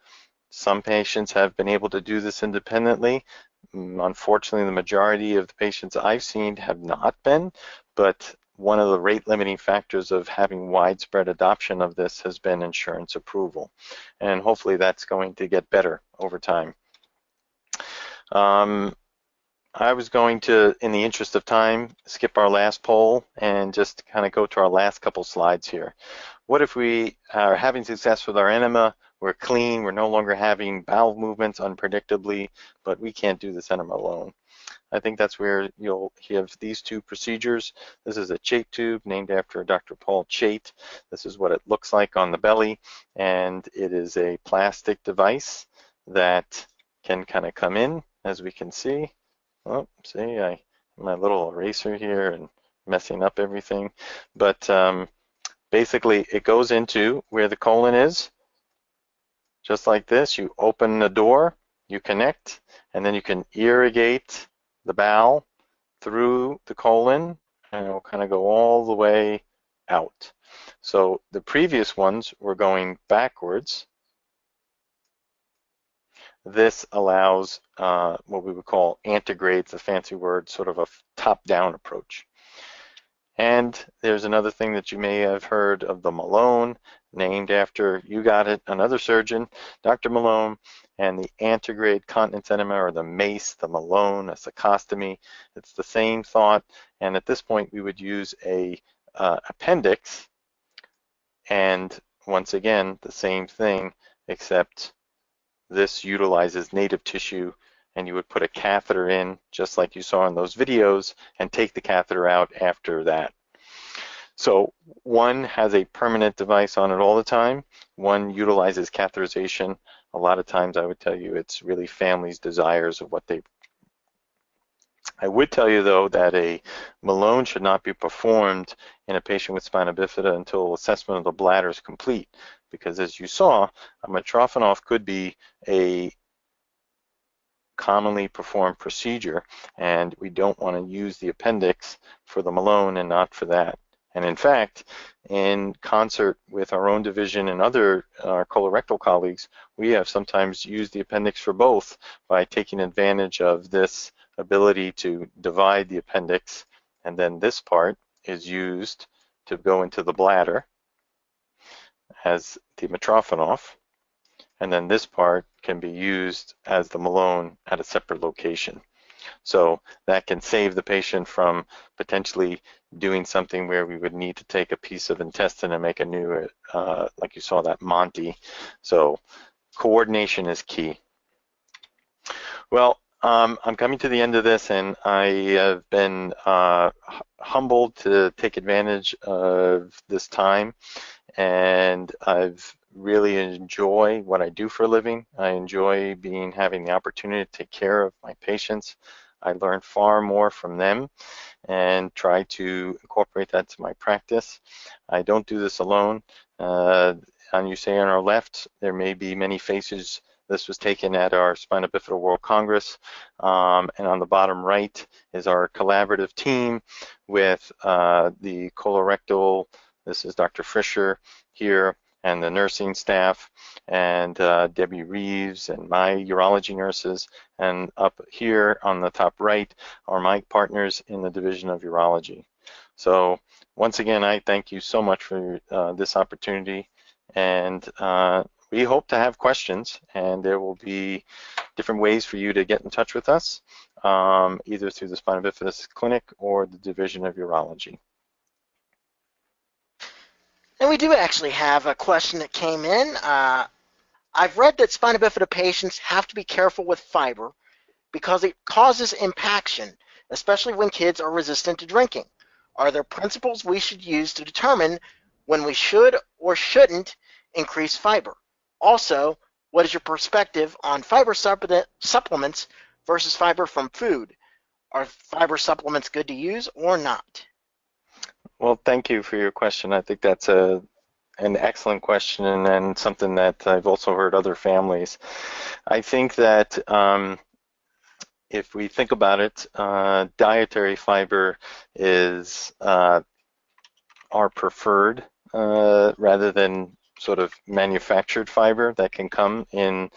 Some patients have been able to do this independently. Unfortunately, the majority of the patients I've seen have not been, but one of the rate limiting factors of having widespread adoption of this has been insurance approval. And hopefully that's going to get better over time. I was going to, in the interest of time, skip our last poll and just kind of go to our last couple slides here. What if we are having success with our enema, we're clean, we're no longer having bowel movements unpredictably, but we can't do this enema alone? I think that's where you'll have these two procedures. This is a Chait tube named after Dr. Paul Chait. This is what it looks like on the belly, and it is a plastic device that can kind of come in, as we can see. Oh, see, my little eraser here and messing up everything. But basically, it goes into where the colon is, just like this. You open the door, you connect, and then you can irrigate the bowel through the colon, and it will kind of go all the way out. So the previous ones were going backwards. This allows what we would call antegrades, a fancy word, sort of a top-down approach. And there's another thing that you may have heard of, the Malone, named after, you got it, another surgeon, Dr. Malone, and the antegrade continence enema, or the MACE, the Malone, a cecostomy. It's the same thought, and at this point we would use a appendix, and once again the same thing, except this utilizes native tissue, and you would put a catheter in, just like you saw in those videos, and take the catheter out after that. So one has a permanent device on it all the time. One utilizes catheterization. A lot of times I would tell you it's really families' desires of what they. I would tell you though that a Malone should not be performed in a patient with spina bifida until assessment of the bladder is complete, because as you saw, a Mitrofanoff could be a commonly performed procedure, and we don't want to use the appendix for the Malone and not for that. And in fact, in concert with our own division and other colorectal colleagues, we have sometimes used the appendix for both by taking advantage of this ability to divide the appendix, and then this part is used to go into the bladder as the Mitrofanoff, and then this part can be used as the Malone at a separate location. So that can save the patient from potentially doing something where we would need to take a piece of intestine and make a new, like you saw that Monty. So coordination is key. Well, I'm coming to the end of this, and I have been humbled to take advantage of this time, and I've really enjoy what I do for a living. I enjoy having the opportunity to take care of my patients. I learn far more from them and try to incorporate that to my practice. I don't do this alone. You say on our left, there may be many faces. This was taken at our Spina Bifida World Congress, and on the bottom right is our collaborative team with the colorectal. This is Dr. Fisher here, and the nursing staff, and Debbie Reeves and my urology nurses, and up here on the top right are my partners in the Division of Urology. So once again, I thank you so much for this opportunity, and we hope to have questions, and there will be different ways for you to get in touch with us, either through the Spina Bifida Clinic or the Division of Urology. And we do actually have a question that came in. I've read that spina bifida patients have to be careful with fiber because it causes impaction, especially when kids are resistant to drinking. Are there principles we should use to determine when we should or shouldn't increase fiber? Also, what is your perspective on fiber supplements versus fiber from food? Are fiber supplements good to use or not? Well, thank you for your question. I think that's an excellent question, and something that I've also heard other families. I think that if we think about it, dietary fiber is our preferred rather than sort of manufactured fiber that can come in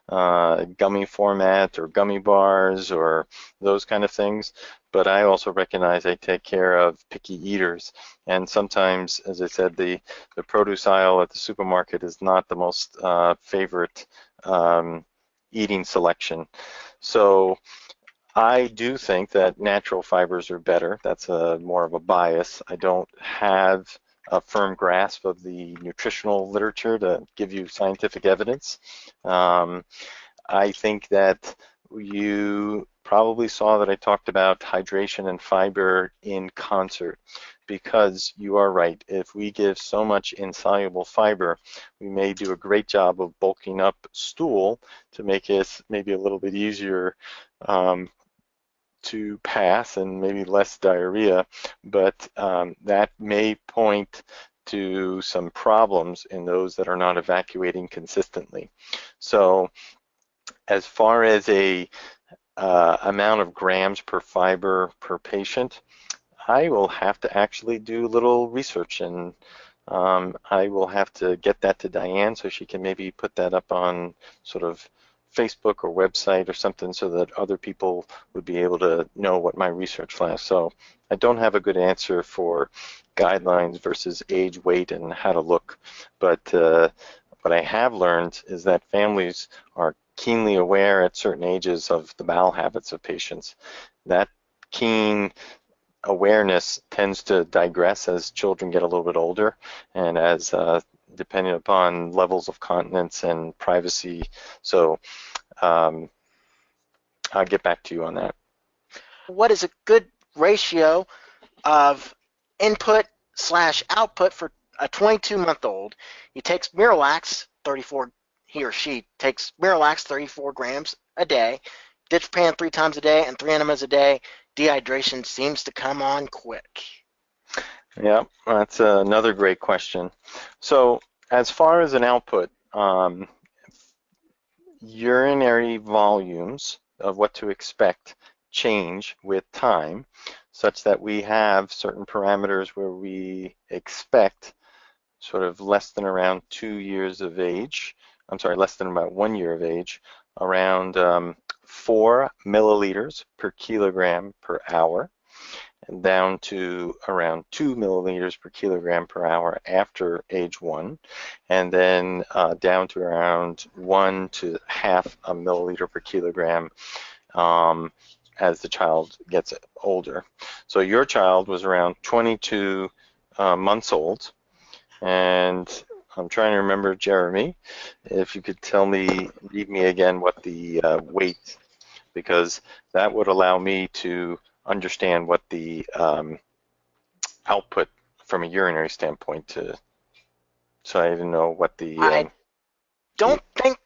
gummy format or gummy bars or those kind of things. But I also recognize I take care of picky eaters, and sometimes, as I said, the produce aisle at the supermarket is not the most favorite eating selection. So I do think that natural fibers are better. That's more of a bias. I don't have a firm grasp of the nutritional literature to give you scientific evidence. I think that you probably saw that I talked about hydration and fiber in concert, because you are right. If we give so much insoluble fiber, we may do a great job of bulking up stool to make it maybe a little bit easier to pass and maybe less diarrhea, but that may point to some problems in those that are not evacuating consistently. So as far as a amount of grams per fiber per patient, I will have to actually do a little research, and I will have to get that to Diane so she can maybe put that up on sort of Facebook or website or something, so that other people would be able to know what my research was. So I don't have a good answer for guidelines versus age, weight, and how to look. But what I have learned is that families are keenly aware at certain ages of the bowel habits of patients. That keen awareness tends to digress as children get a little bit older, and as depending upon levels of continence and privacy. So I'll get back to you on that. What is a good ratio of input/output for a 22-month-old? He takes Miralax, he or she takes Miralax 34 grams a day, Ditropan 3 times a day, and 3 enemas a day. Dehydration seems to come on quick. Yeah, that's another great question. So as far as an output, urinary volumes of what to expect change with time, such that we have certain parameters where we expect sort of less than around 2 years of age, less than about 1 year of age, around 4 milliliters per kilogram per hour, and down to around 2 milliliters per kilogram per hour after age 1, and then down to around 1 to half a milliliter per kilogram as the child gets older. So your child was around 22 months old, and I'm trying to remember, Jeremy, if you could read me again what the weight, because that would allow me to understand what the output from a urinary standpoint so I didn't know what the I don't think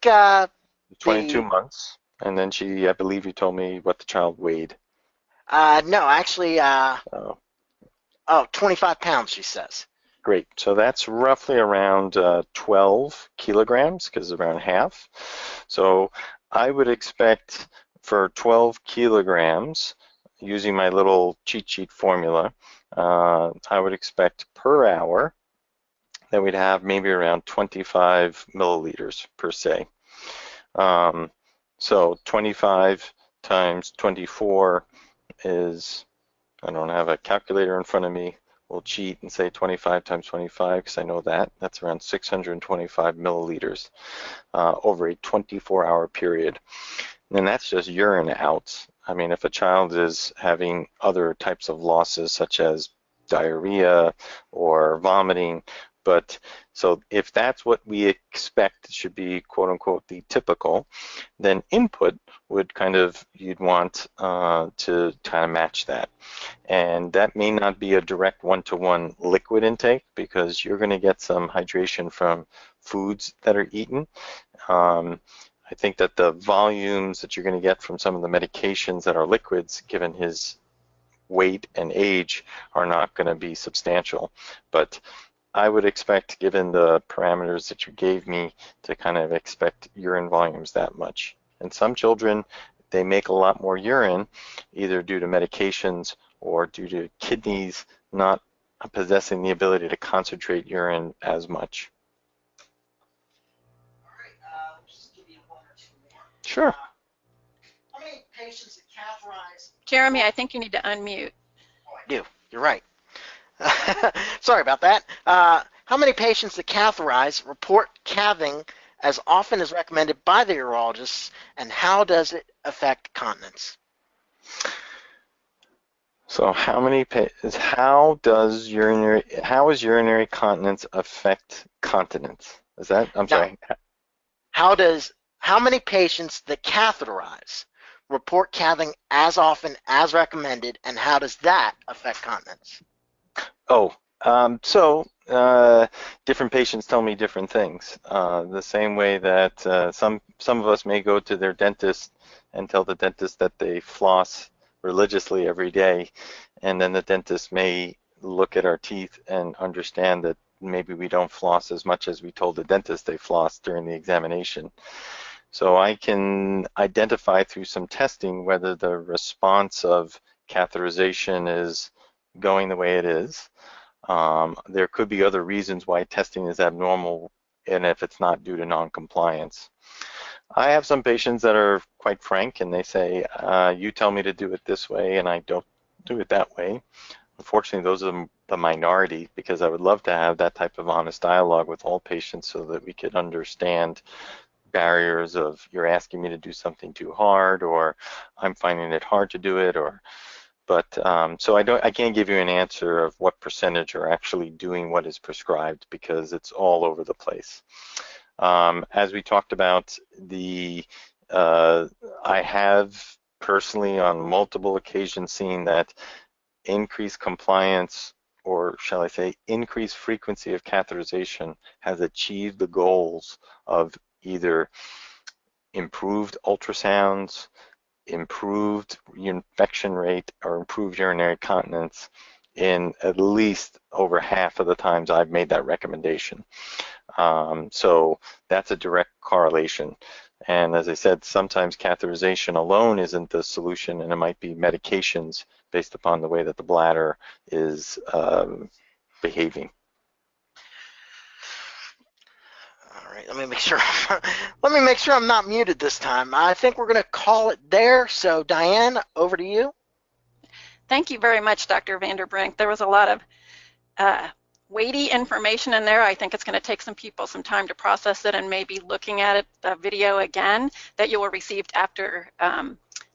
22 months, and then I believe you told me what the child weighed. No, actually 25 pounds, she says. Great. So that's roughly around 12 kilograms, because around half. So I would expect for 12 kilograms, using my little cheat sheet formula, I would expect per hour that we'd have maybe around 25 milliliters per se. So 25 times 24 is, I don't have a calculator in front of me. We'll cheat and say 25 times 25 because I know that. That's around 625 milliliters over a 24-hour period. And that's just urine out. I mean, if a child is having other types of losses such as diarrhea or vomiting, but so if that's what we expect should be quote unquote the typical, then input would kind of, you'd want to kind of match that. And that may not be a direct one-to-one liquid intake because you're going to get some hydration from foods that are eaten. I think that the volumes that you're going to get from some of the medications that are liquids, given his weight and age, are not going to be substantial. But I would expect, given the parameters that you gave me, to kind of expect urine volumes that much. And some children, they make a lot more urine, either due to medications or due to kidneys not possessing the ability to concentrate urine as much. All right, just give you one or two more. Sure. How many patients that catheterize? Jeremy, I think you need to unmute. Oh, I do. You're right. Sorry about that. How many patients that catheterize report cathing as often as recommended by the urologists, and how does it affect continence? So how is urinary continence affect continence? Is that, I'm sorry. How many patients that catheterize report cathing as often as recommended, and how does that affect continence? Oh, different patients tell me different things. The same way that some of us may go to their dentist and tell the dentist that they floss religiously every day, and then the dentist may look at our teeth and understand that maybe we don't floss as much as we told the dentist they flossed during the examination. So I can identify through some testing whether the response of catheterization is going the way it is. There could be other reasons why testing is abnormal, and if it's not due to non-compliance. I have some patients that are quite frank and they say, you tell me to do it this way and I don't do it that way. Unfortunately, those are the minority, because I would love to have that type of honest dialogue with all patients so that we could understand barriers of, you're asking me to do something too hard, or I'm finding it hard to do it, or but so I can't give you an answer of what percentage are actually doing what is prescribed, because it's all over the place. As we talked about, I have personally on multiple occasions seen that increased compliance, or shall I say increased frequency of catheterization, has achieved the goals of either improved ultrasounds, improved infection rate, or improved urinary continence in at least over half of the times I've made that recommendation. So that's a direct correlation. And as I said, sometimes catheterization alone isn't the solution, and it might be medications based upon the way that the bladder is behaving. All right, let me make sure I'm not muted this time. I think we're going to call it there. So Diane, over to you. Thank you very much, Dr. VanderBrink. There was a lot of weighty information in there. I think it's going to take some people some time to process it, and maybe looking at it, the video again that you will receive after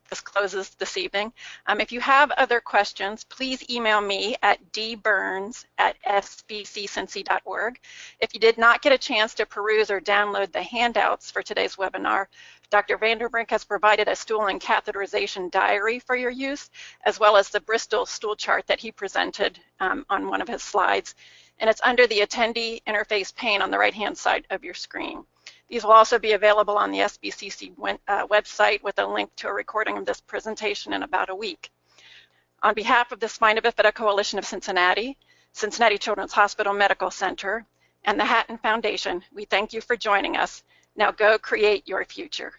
this closes this evening. If you have other questions, please email me at dburns@sbccincy.org. If you did not get a chance to peruse or download the handouts for today's webinar, Dr. VanderBrink has provided a stool and catheterization diary for your use, as well as the Bristol stool chart that he presented on one of his slides. And it's under the attendee interface pane on the right-hand side of your screen. These will also be available on the SBCC website with a link to a recording of this presentation in about a week. On behalf of the Spina Bifida Coalition of Cincinnati, Cincinnati Children's Hospital Medical Center, and the Hatton Foundation, we thank you for joining us. Now go create your future.